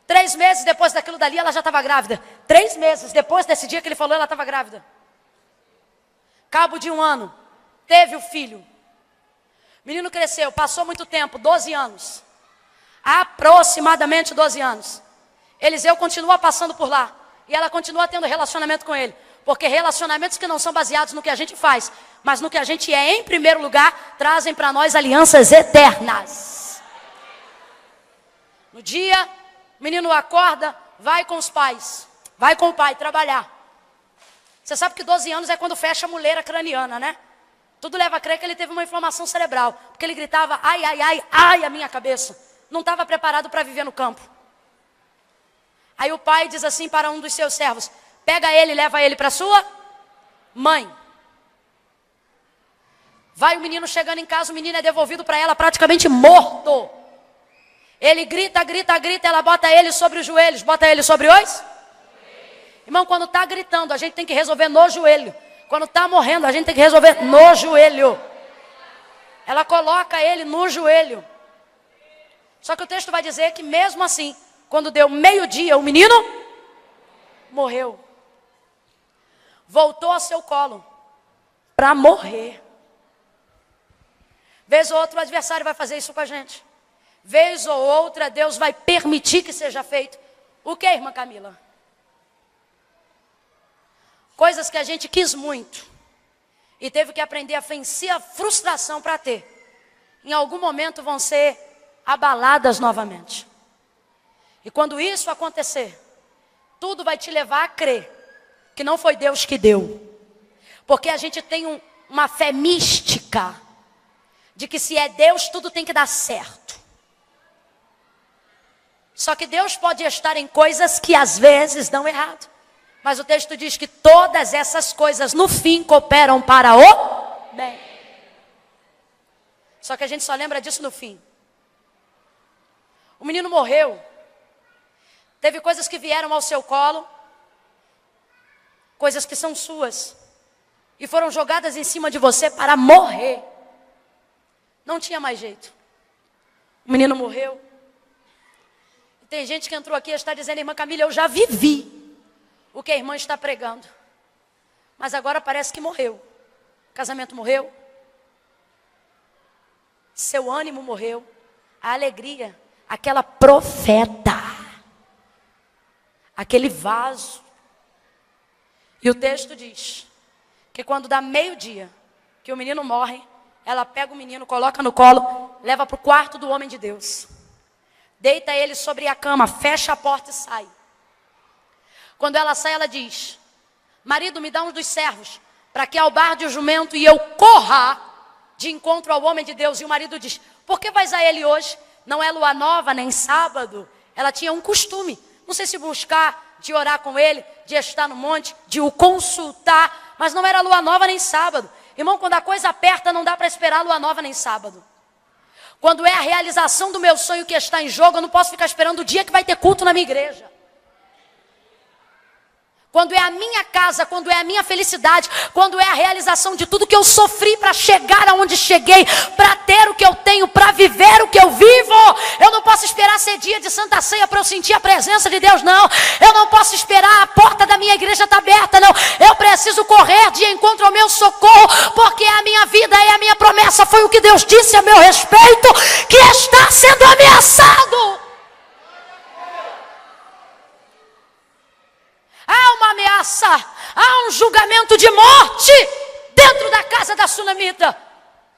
3 meses depois daquilo dali, ela já estava grávida. 3 meses depois desse dia que ele falou, ela estava grávida. Cabo de 1 ano, teve o filho. O menino cresceu, passou muito tempo, 12 anos. Aproximadamente 12 anos. Eliseu continua passando por lá. E ela continua tendo relacionamento com ele. Porque relacionamentos que não são baseados no que a gente faz, mas no que a gente é em primeiro lugar, trazem para nós alianças eternas. No dia, o menino acorda, vai com os pais. Vai com o pai trabalhar. Você sabe que 12 anos é quando fecha a muleira craniana, né? Tudo leva a crer que ele teve uma inflamação cerebral. Porque ele gritava, ai, ai, ai, ai, a minha cabeça. Não estava preparado para viver no campo. Aí o pai diz assim para um dos seus servos, pega ele, leva ele para sua mãe. Vai o menino chegando em casa, o menino é devolvido para ela praticamente morto. Ele grita, grita, grita, ela bota ele sobre os joelhos, bota ele sobre os... Irmão, quando está gritando, a gente tem que resolver no joelho. Quando está morrendo, a gente tem que resolver no joelho. Ela coloca ele no joelho. Só que o texto vai dizer que mesmo assim, quando deu meio-dia, o menino morreu. Voltou ao seu colo para morrer. Vez ou outra o adversário vai fazer isso com a gente. Vez ou outra Deus vai permitir que seja feito. O que, irmã Camila? Coisas que a gente quis muito e teve que aprender a vencer a frustração para ter. Em algum momento vão ser abaladas novamente. E quando isso acontecer, tudo vai te levar a crer que não foi Deus que deu. Porque a gente tem uma fé mística de que se é Deus, tudo tem que dar certo. Só que Deus pode estar em coisas que às vezes dão errado. Mas o texto diz que todas essas coisas no fim cooperam para o bem. Só que a gente só lembra disso no fim. O menino morreu. Teve coisas que vieram ao seu colo. Coisas que são suas. E foram jogadas em cima de você para morrer. Não tinha mais jeito. O menino morreu. E tem gente que entrou aqui e está dizendo, irmã Camila, eu já vivi o que a irmã está pregando. Mas agora parece que morreu. O casamento morreu. Seu ânimo morreu. A alegria. Aquela profeta. Aquele vaso. E o texto diz que quando dá meio-dia, que o menino morre, ela pega o menino, coloca no colo, leva para o quarto do homem de Deus. Deita ele sobre a cama, fecha a porta e sai. Quando ela sai, ela diz, marido, me dá um dos servos, para que albarde o jumento e eu corra de encontro ao homem de Deus. E o marido diz, por que vais a ele hoje? Não é lua nova, nem sábado. Ela tinha um costume, não sei se buscar, de orar com ele, de estar no monte, de o consultar, mas não era lua nova nem sábado. Irmão, quando a coisa aperta, não dá para esperar lua nova nem sábado. Quando é a realização do meu sonho que está em jogo, eu não posso ficar esperando o dia que vai ter culto na minha igreja. Quando é a minha casa, quando é a minha felicidade, quando é a realização de tudo que eu sofri para chegar aonde cheguei, para ter o que eu tenho, para viver o que eu vivo. Eu não posso esperar ser dia de Santa Ceia para eu sentir a presença de Deus, não. Eu não posso esperar a porta da minha igreja estar aberta, não. Eu preciso correr de encontro ao meu socorro, porque a minha vida é a minha promessa. Foi o que Deus disse a meu respeito, que está sendo ameaçado. Há uma ameaça, há um julgamento de morte dentro da casa da sunamita.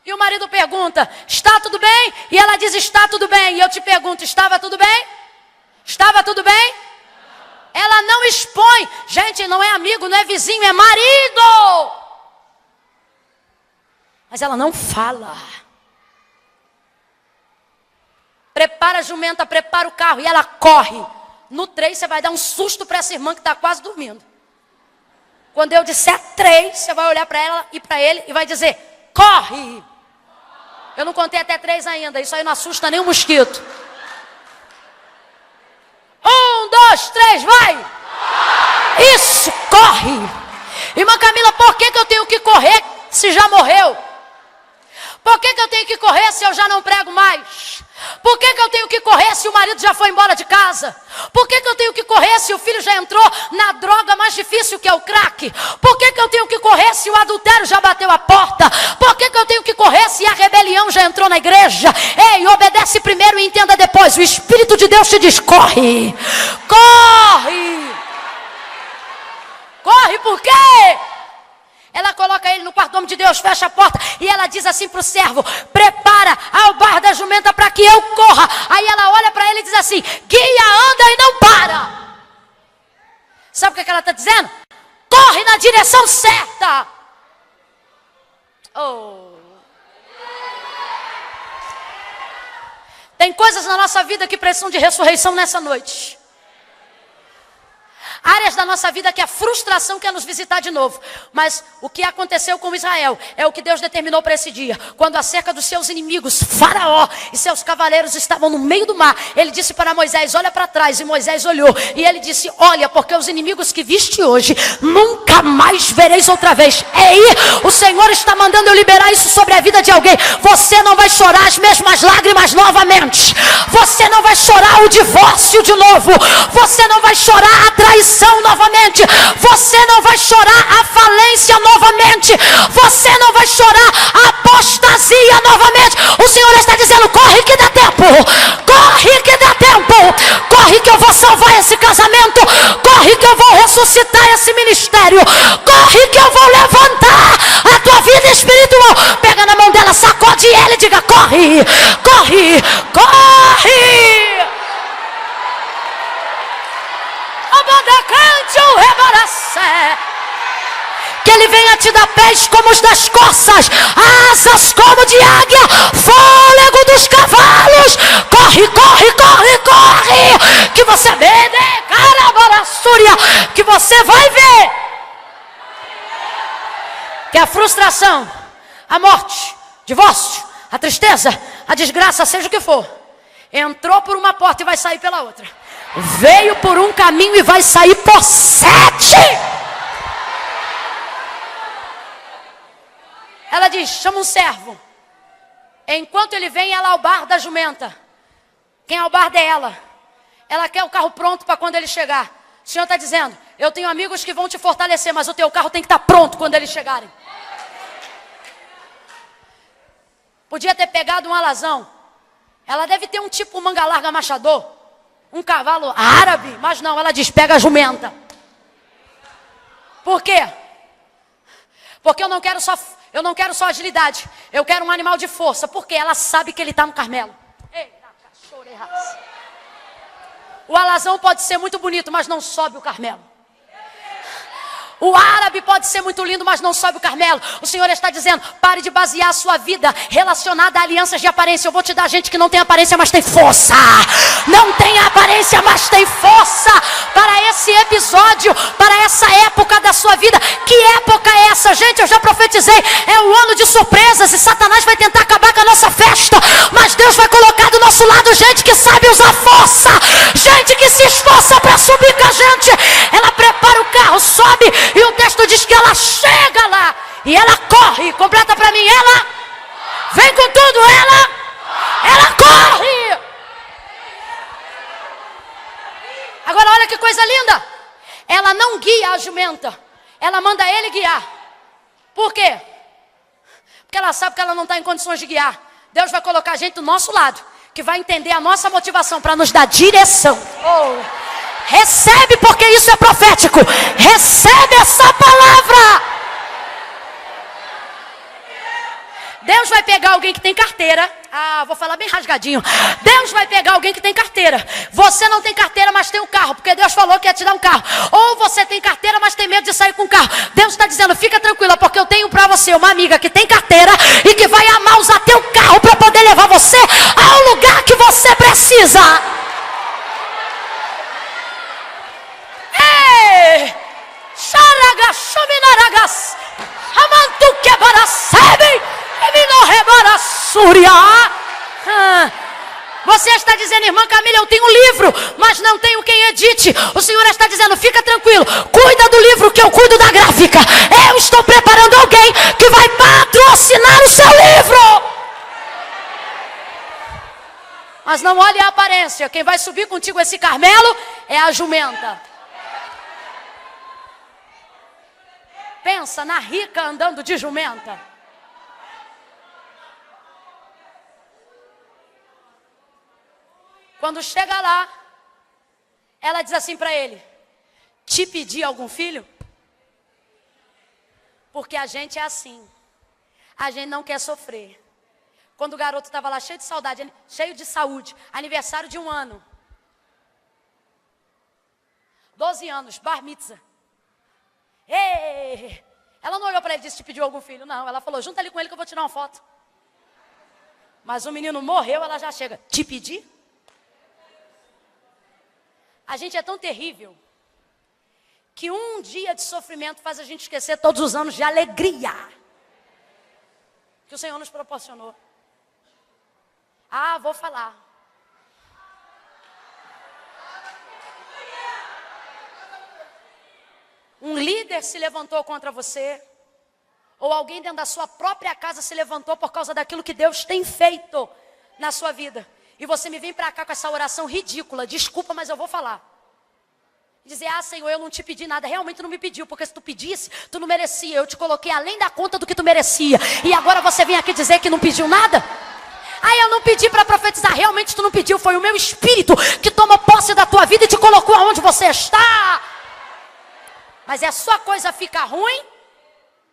E o marido pergunta, está tudo bem? E ela diz, está tudo bem. E eu te pergunto, estava tudo bem? Estava tudo bem? Ela não expõe. Gente, não é amigo, não é vizinho, é marido. Mas ela não fala. Prepara a jumenta, prepara o carro e ela corre. No 3 você vai dar um susto para essa irmã que está quase dormindo. Quando eu disser 3, você vai olhar para ela e para ele e vai dizer, corre. Eu não contei até 3 ainda, isso aí não assusta nem um mosquito. 1, 2, 3, vai. Isso, corre. Irmã Camila, por que eu tenho que correr se já morreu? Por que eu tenho que correr se eu já não prego mais? Por que eu tenho que correr se o marido já foi embora de casa? Por que eu tenho que correr se o filho já entrou na droga mais difícil que é o crack? Por que eu tenho que correr se o adultério já bateu a porta? Por que eu tenho que correr se a rebelião já entrou na igreja? Ei, obedece primeiro e entenda depois. O Espírito de Deus te diz, corre. Corre. Corre por quê? Ela coloca ele no quarto do homem de Deus, fecha a porta e ela diz assim para o servo, prepara a albarda da jumenta para que eu corra. Aí ela olha para ele e diz assim, guia, anda e não para. Sabe o que ela está dizendo? Corre na direção certa. Oh. Tem coisas na nossa vida que precisam de ressurreição nessa noite. Áreas da nossa vida que a frustração quer nos visitar de novo. Mas o que aconteceu com Israel é o que Deus determinou para esse dia. Quando acerca dos seus inimigos, Faraó e seus cavaleiros estavam no meio do mar, ele disse para Moisés, olha para trás. E Moisés olhou. E ele disse, olha, porque os inimigos que viste hoje, nunca mais vereis outra vez. Ei, o Senhor está mandando eu liberar isso sobre a vida de alguém. Você não vai chorar as mesmas lágrimas novamente. Você não vai chorar o divórcio de novo. Você não vai chorar a traição novamente, você não vai chorar a falência novamente, você não vai chorar a apostasia novamente. O Senhor está dizendo, corre que dá tempo, corre que dá tempo, corre que eu vou salvar esse casamento, corre que eu vou ressuscitar esse ministério, corre que eu vou levantar a tua vida espiritual. Pega na mão dela, sacode ela e diga, corre, corre, corre. Que ele venha te dar pés como os das corças, asas como de águia, fôlego dos cavalos. Corre, corre, corre, corre, que você vê, que você vai ver que a frustração, a morte, divórcio, a tristeza, a desgraça, seja o que for, entrou por uma porta e vai sair pela outra. Veio por um caminho e vai sair por 7. Ela diz, chama um servo. Enquanto ele vem, ela albarda a jumenta. Quem albarda é ela. Ela quer o carro pronto para quando ele chegar. O Senhor está dizendo, eu tenho amigos que vão te fortalecer, mas o teu carro tem que estar pronto quando eles chegarem. Podia ter pegado um alazão. Ela deve ter um tipo manga larga machador. Um cavalo árabe, mas não, ela diz, pega a jumenta. Por quê? Porque eu não quero só agilidade, eu quero um animal de força, porque ela sabe que ele está no Carmelo. O alazão pode ser muito bonito, mas não sobe o Carmelo. O árabe pode ser muito lindo, mas não sobe o Carmelo. O Senhor está dizendo, pare de basear a sua vida relacionada a alianças de aparência. Eu vou te dar gente que não tem aparência, mas tem força. Não tem aparência, mas tem força. Para esse episódio, para essa época da sua vida. Que época é essa, gente? Eu já profetizei. É um ano de surpresas e Satanás vai tentar acabar com a nossa festa. Mas Deus vai colocar do nosso lado gente que sabe usar força. Gente que se esforça para subir com a gente. Ela prepara o carro, sobe. E o texto diz que ela chega lá. E ela corre. Completa para mim. Ela vem com tudo. Ela corre. Agora olha que coisa linda. Ela não guia a jumenta. Ela manda ele guiar. Por quê? Porque ela sabe que ela não está em condições de guiar. Deus vai colocar gente do nosso lado que vai entender a nossa motivação para nos dar direção. Oh. Recebe, porque isso é profético. Recebe essa palavra. Deus vai pegar alguém que tem carteira. Vou falar bem rasgadinho. Deus vai pegar alguém que tem carteira. Você não tem carteira, mas tem um carro, porque Deus falou que ia te dar um carro. Ou você tem carteira, mas tem medo de sair com o carro. Deus está dizendo, fica tranquila, porque eu tenho para você uma amiga que tem carteira e que vai amar usar teu carro para poder levar você ao lugar que você precisa. Você está dizendo, irmã Camila, eu tenho um livro, mas não tenho quem edite. O Senhor está dizendo, fica tranquilo, cuida do livro que eu cuido da gráfica. Eu estou preparando alguém que vai patrocinar o seu livro. Mas não olhe a aparência. Quem vai subir contigo esse Carmelo é a jumenta. Pensa na rica andando de jumenta. Quando chega lá, ela diz assim para ele: te pedi algum filho? Porque a gente é assim. A gente não quer sofrer. Quando o garoto estava lá cheio de saudade, cheio de saúde, aniversário de 1 ano. 12 anos, bar mitzvah. Ei! Ela não olhou para ele e disse: te pediu algum filho? Não, ela falou: junta ali com ele que eu vou tirar uma foto. Mas o menino morreu, ela já chega: te pedi? A gente é tão terrível que um dia de sofrimento faz a gente esquecer todos os anos de alegria que o Senhor nos proporcionou. Ah, vou falar. Um líder se levantou contra você, ou alguém dentro da sua própria casa se levantou por causa daquilo que Deus tem feito na sua vida. E você me vem para cá com essa oração ridícula: desculpa, mas eu vou falar. Dizer: ah, Senhor, eu não te pedi nada. Realmente não me pediu, porque se tu pedisse, tu não merecia. Eu te coloquei além da conta do que tu merecia. E agora você vem aqui dizer que não pediu nada? Ah, eu não pedi para profetizar. Realmente tu não pediu, foi o meu espírito que tomou posse da tua vida e te colocou aonde você está. Mas é só coisa ficar ruim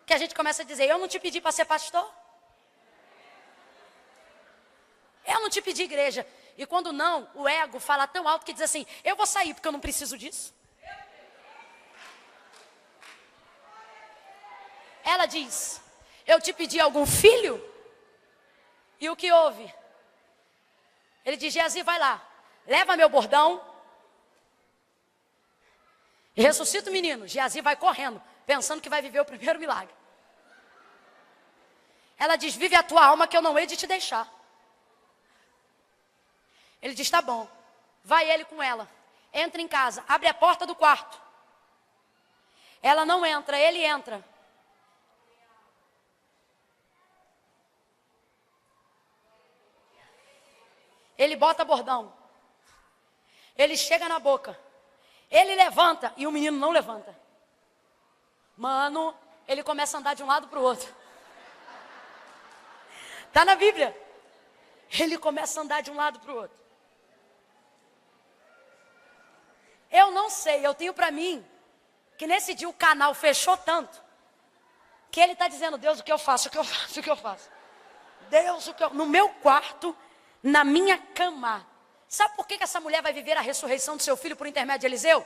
que a gente começa a dizer: eu não te pedi para ser pastor. Eu não te pedi igreja. E quando não, o ego fala tão alto que diz assim: eu vou sair porque eu não preciso disso. Ela diz: eu te pedi algum filho? E o que houve? Ele diz: Geazi, vai lá, leva meu bordão e ressuscita o menino. Geazi vai correndo, pensando que vai viver o primeiro milagre. Ela diz: vive a tua alma que eu não hei de te deixar. Ele diz: tá bom. Vai ele com ela. Entra em casa, abre a porta do quarto. Ela não entra, ele entra. Ele bota bordão. Ele chega na boca. Ele levanta e o menino não levanta. Mano, ele começa a andar de um lado para o outro. Está na Bíblia. Ele começa a andar de um lado para o outro. Eu não sei, eu tenho para mim que nesse dia o canal fechou tanto que ele está dizendo: Deus, o que eu faço, o que eu faço, o que eu faço. Deus, o que eu... No meu quarto, na minha cama. Sabe por que essa mulher vai viver a ressurreição do seu filho por intermédio de Eliseu?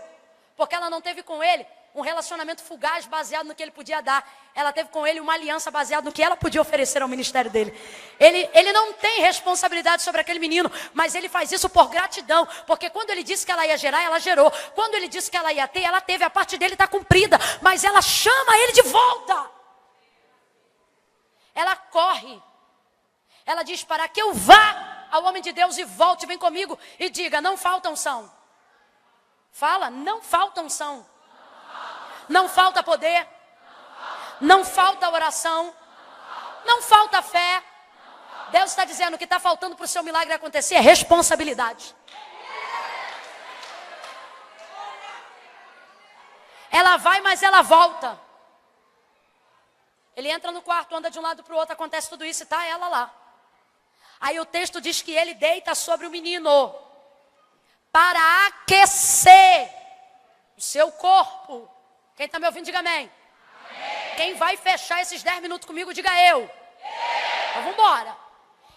Porque ela não teve com ele um relacionamento fugaz baseado no que ele podia dar. Ela teve com ele uma aliança baseada no que ela podia oferecer ao ministério dele. Ele não tem responsabilidade sobre aquele menino, mas ele faz isso por gratidão. Porque quando ele disse que ela ia gerar, ela gerou. Quando ele disse que ela ia ter, ela teve. A parte dele está cumprida, mas ela chama ele de volta. Ela corre. Ela diz: para que eu vá ao homem de Deus e volte, vem comigo e diga: não falta unção. Fala: não falta unção. Não falta poder. Não falta oração. Não falta fé. Deus está dizendo: o que está faltando para o seu milagre acontecer é responsabilidade. Ela vai, mas ela volta. Ele entra no quarto, anda de um lado para o outro, acontece tudo isso e está ela lá. Aí o texto diz que ele deita sobre o menino para aquecer o seu corpo. Quem está me ouvindo, diga amém. Amém. Quem vai fechar esses 10 minutos comigo, diga eu. Então vamos embora.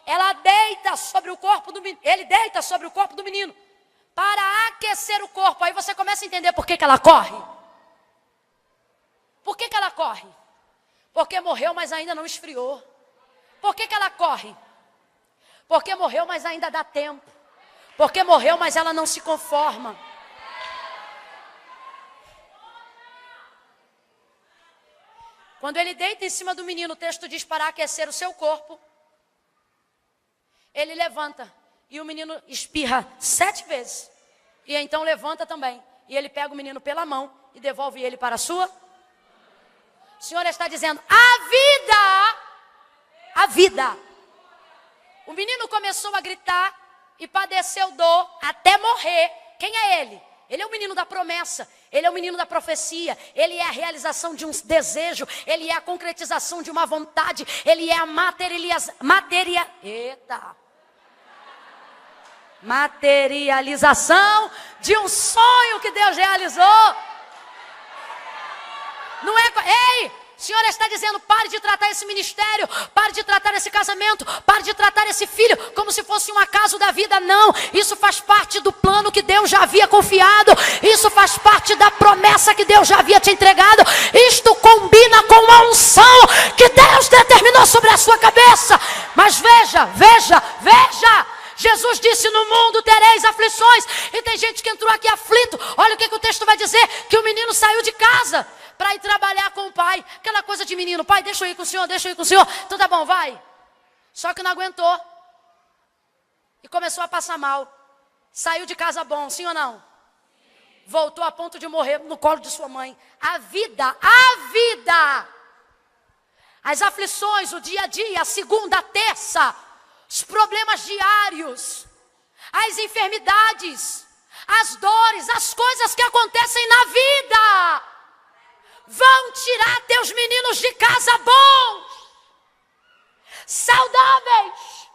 Ela deita sobre o corpo do menino. Ele deita sobre o corpo do menino para aquecer o corpo. Aí você começa a entender por que ela corre. Por que ela corre? Porque morreu, mas ainda não esfriou. Por que ela corre? Porque morreu, mas ainda dá tempo. Porque morreu, mas ela não se conforma. Quando ele deita em cima do menino, o texto diz para aquecer o seu corpo. Ele levanta e o menino espirra 7 vezes. E então levanta também. E ele pega o menino pela mão e devolve ele para a sua. O Senhor está dizendo: a vida. O menino começou a gritar. e padeceu dor até morrer. Quem é ele? Ele é o menino da promessa, ele é o menino da profecia, ele é a realização de um desejo, ele é a concretização de uma vontade, ele é a materialização de um sonho que Deus realizou. Não é... Ei! O Senhor está dizendo, pare de tratar esse ministério, pare de tratar esse casamento, pare de tratar esse filho como se fosse um acaso da vida. Não, isso faz parte do plano que Deus já havia confiado, isso faz parte da promessa que Deus já havia te entregado. Isto combina com a unção que Deus determinou sobre a sua cabeça. Mas veja, Jesus disse, no mundo tereis aflições. E tem gente que entrou aqui aflito. Olha o que o texto vai dizer, que o menino saiu de casa para ir trabalhar com o pai. Aquela coisa de menino, pai, deixa eu ir com o senhor, então tá bom, vai. Só que não aguentou. E começou a passar mal. Saiu de casa bom, sim ou não? Voltou a ponto de morrer no colo de sua mãe. A vida, as aflições, o dia a dia, a segunda, a terça, os problemas diários, as enfermidades, as dores, as coisas que acontecem na vida, vão tirar teus meninos de casa bons, saudáveis,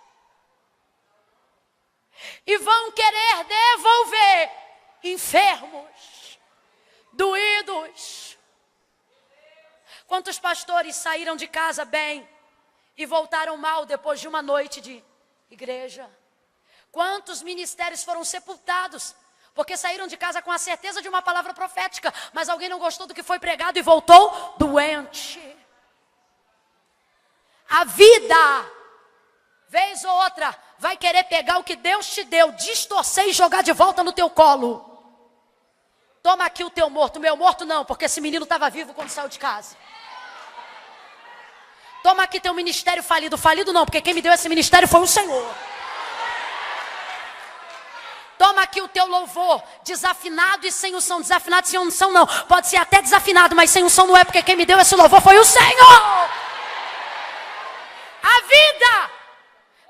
e vão querer devolver enfermos, doídos. Quantos pastores saíram de casa bem e voltaram mal depois de uma noite de igreja? Quantos ministérios foram sepultados porque saíram de casa com a certeza de uma palavra profética, mas alguém não gostou do que foi pregado e voltou doente? A vida, vez ou outra, vai querer pegar o que Deus te deu, distorcer e jogar de volta no teu colo. Toma aqui o teu morto. Meu morto não, porque esse menino estava vivo quando saiu de casa. Toma aqui teu ministério falido. Falido não, porque quem me deu esse ministério foi o Senhor. Toma aqui o teu louvor, desafinado e sem unção. Desafinado sem unção não, pode ser até desafinado, mas sem unção não é, porque quem me deu esse louvor foi o Senhor. A vida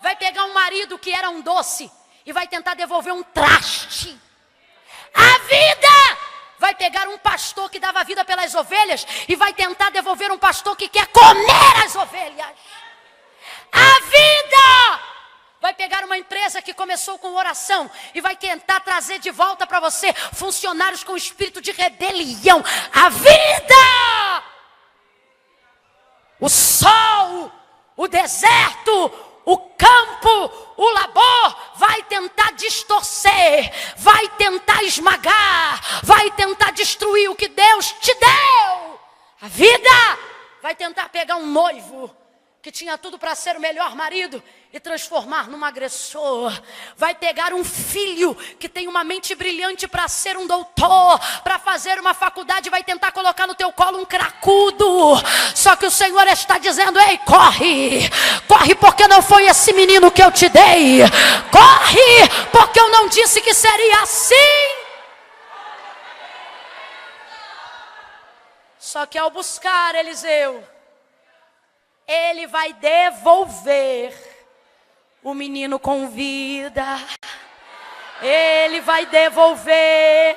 vai pegar um marido que era um doce e vai tentar devolver um traste. A vida vai pegar um pastor que dava vida pelas ovelhas e vai tentar devolver um pastor que quer comer as ovelhas. A vida vai pegar uma empresa que começou com oração e vai tentar trazer de volta para você funcionários com espírito de rebelião. A vida, o sol, o deserto, o campo, o labor, vai tentar distorcer, vai tentar esmagar, vai tentar destruir o que Deus te deu. A vida vai tentar pegar um noivo que tinha tudo para ser o melhor marido e transformar num agressor. Vai pegar um filho que tem uma mente brilhante para ser um doutor, para fazer uma faculdade, vai tentar colocar no teu colo um cracudo. Só que o Senhor está dizendo, ei, corre, corre, porque não foi esse menino que eu te dei. Corre, porque eu não disse que seria assim. Só que ao buscar Eliseu, ele vai devolver o menino com vida. Ele vai devolver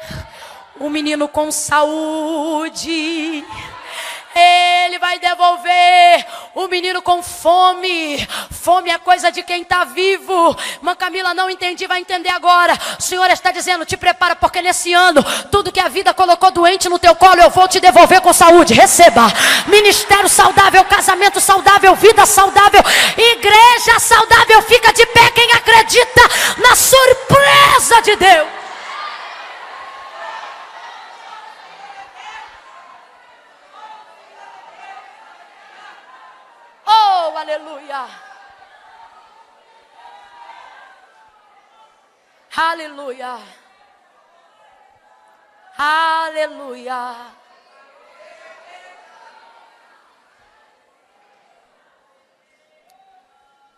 o menino com saúde. Ele vai devolver o menino com fome. Fome é coisa de quem está vivo. Irmã Camila, não entendi, vai entender agora. O Senhor está dizendo, te prepara, porque nesse ano, tudo que a vida colocou doente no teu colo, eu vou te devolver com saúde. Receba. Ministério saudável, casamento saudável, vida saudável, igreja saudável. Fica de pé quem acredita na surpresa de Deus. Oh, aleluia. Aleluia. Aleluia.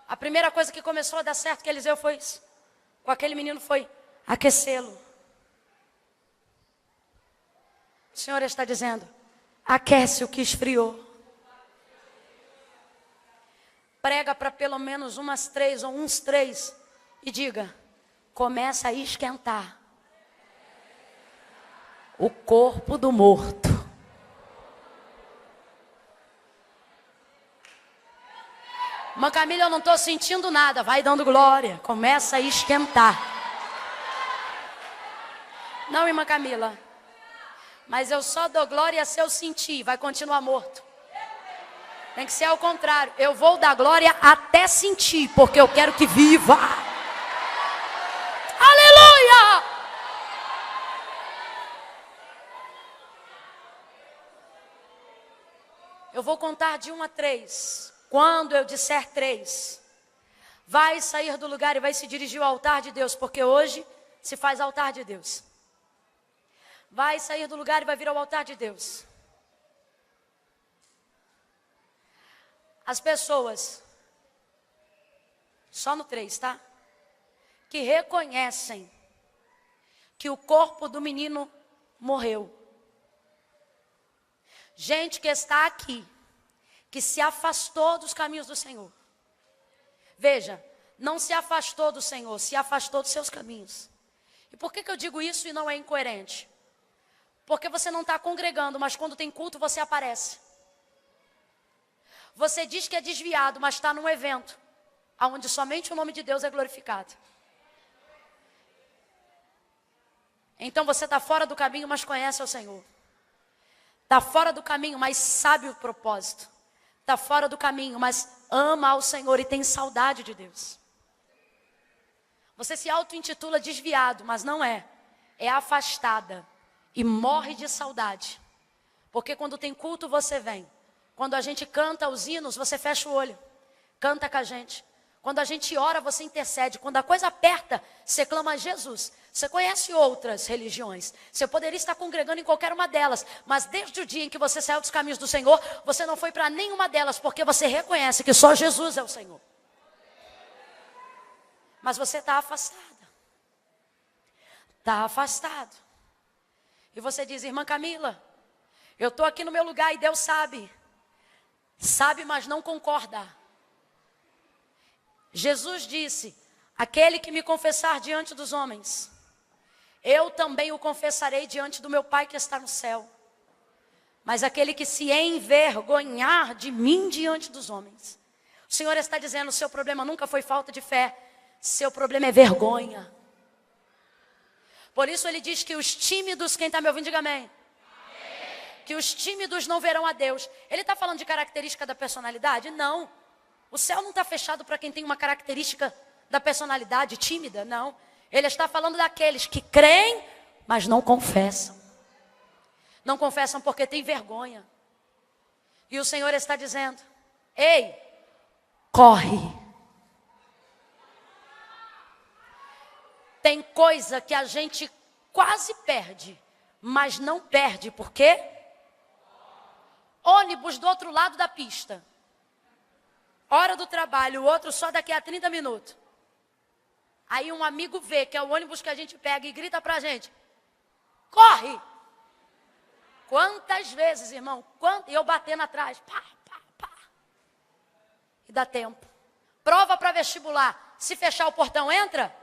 A primeira coisa que começou a dar certo que Eliseu fez com aquele menino foi aquecê-lo. O Senhor está dizendo, aquece o que esfriou. Prega para pelo menos uns três e diga, começa a esquentar o corpo do morto. Irmã Camila, eu não estou sentindo nada. Vai dando glória. Começa a esquentar. Não, irmã Camila. Mas eu só dou glória se eu sentir. Vai continuar morto. Tem que ser ao contrário. Eu vou dar glória até sentir. Porque eu quero que viva. Aleluia! Eu vou contar de 1 a 3. Quando eu disser 3, vai sair do lugar e vai se dirigir ao altar de Deus, porque hoje se faz altar de Deus. Vai sair do lugar e vai vir ao altar de Deus. As pessoas, só no 3, tá? Que reconhecem que o corpo do menino morreu. Gente que está aqui, que se afastou dos caminhos do Senhor. Veja, não se afastou do Senhor, se afastou dos seus caminhos. E por que eu digo isso e não é incoerente? Porque você não está congregando, mas quando tem culto você aparece. Você diz que é desviado, mas está num evento, onde somente o nome de Deus é glorificado. Então você está fora do caminho, mas conhece o Senhor. Está fora do caminho, mas sabe o propósito. Está fora do caminho, mas ama ao Senhor e tem saudade de Deus. Você se auto-intitula desviado, mas não é. É afastada e morre de saudade. Porque quando tem culto você vem. Quando a gente canta os hinos, você fecha o olho. Canta com a gente. Quando a gente ora, você intercede. Quando a coisa aperta, você clama a Jesus. Você conhece outras religiões. Você poderia estar congregando em qualquer uma delas. Mas desde o dia em que você saiu dos caminhos do Senhor, você não foi para nenhuma delas. Porque você reconhece que só Jesus é o Senhor. Mas você está afastada. Está afastado. E você diz, irmã Camila, eu estou aqui no meu lugar e Deus sabe. Sabe, mas não concorda. Jesus disse, aquele que me confessar diante dos homens, eu também o confessarei diante do meu Pai que está no céu. Mas aquele que se envergonhar de mim diante dos homens. O Senhor está dizendo, o seu problema nunca foi falta de fé. Seu problema é vergonha. Por isso ele diz que os tímidos, quem está me ouvindo, diga amém. Que os tímidos não verão a Deus. Ele está falando de característica da personalidade? Não. O céu não está fechado para quem tem uma característica da personalidade tímida, não. Ele está falando daqueles que creem, mas não confessam. Não confessam porque tem vergonha. E o Senhor está dizendo, ei, corre. Tem coisa que a gente quase perde, mas não perde, por quê? Ônibus do outro lado da pista. Hora do trabalho, o outro só daqui a 30 minutos. Aí um amigo vê que é o ônibus que a gente pega e grita pra gente, corre! Quantas vezes, irmão, e eu batendo atrás, pá, pá, pá. E dá tempo. Prova para vestibular, se fechar o portão, entra?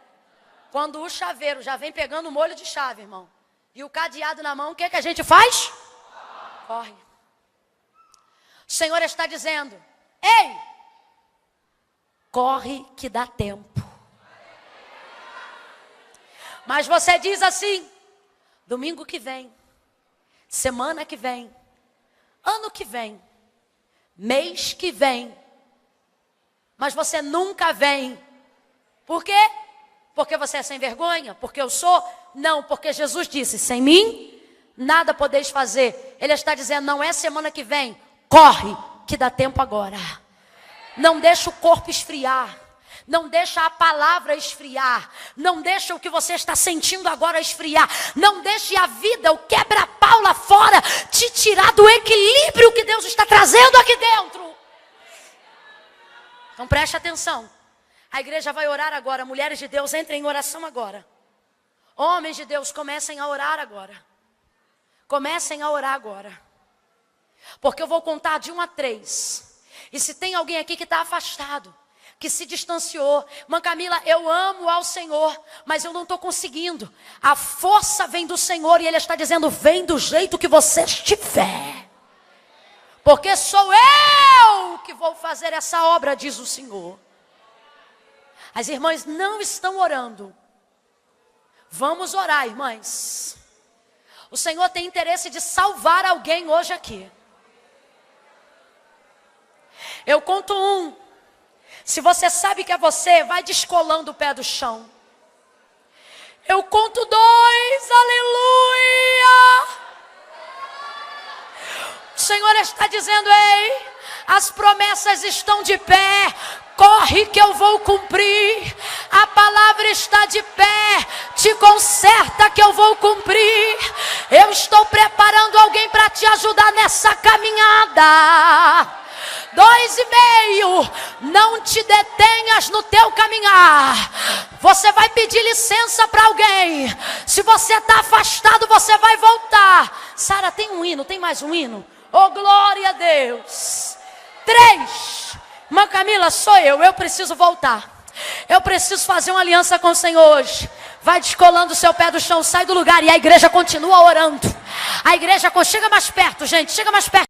Quando o chaveiro já vem pegando o molho de chave, irmão, e o cadeado na mão, o que a gente faz? Corre. O Senhor está dizendo, ei, corre que dá tempo. Mas você diz assim, domingo que vem, semana que vem, ano que vem, mês que vem. Mas você nunca vem. Por quê? Porque você é sem vergonha? Porque eu sou? Não, porque Jesus disse, sem mim, nada podeis fazer. Ele está dizendo, não é semana que vem, corre, que dá tempo agora. Não deixa o corpo esfriar. Não deixa a palavra esfriar. Não deixa o que você está sentindo agora esfriar. Não deixe a vida, o quebra-pau lá fora, te tirar do equilíbrio que Deus está trazendo aqui dentro. Então preste atenção. A igreja vai orar agora. Mulheres de Deus, entrem em oração agora. Homens de Deus, comecem a orar agora. Comecem a orar agora. Porque eu vou contar de 1 a 3. E se tem alguém aqui que está afastado, que se distanciou. Irmã Camila, eu amo ao Senhor, mas eu não estou conseguindo. A força vem do Senhor e Ele está dizendo, vem do jeito que você estiver. Porque sou eu que vou fazer essa obra, diz o Senhor. As irmãs não estão orando. Vamos orar, irmãs. O Senhor tem interesse de salvar alguém hoje aqui. Eu conto um. Se você sabe que é você, vai descolando o pé do chão. Eu conto 2, aleluia. O Senhor está dizendo, ei, as promessas estão de pé. Corre que eu vou cumprir. A palavra está de pé. Te conserta que eu vou cumprir. Eu estou preparando alguém para te ajudar nessa caminhada. 2,5. Não te detenhas no teu caminhar. Você vai pedir licença para alguém. Se você está afastado, você vai voltar. Sara, tem um hino, tem mais um hino? Oh, glória a Deus. 3. Irmã Camila, sou eu preciso voltar. Eu preciso fazer uma aliança com o Senhor hoje. Vai descolando o seu pé do chão, sai do lugar e a igreja continua orando. A igreja chega mais perto, gente, chega mais perto.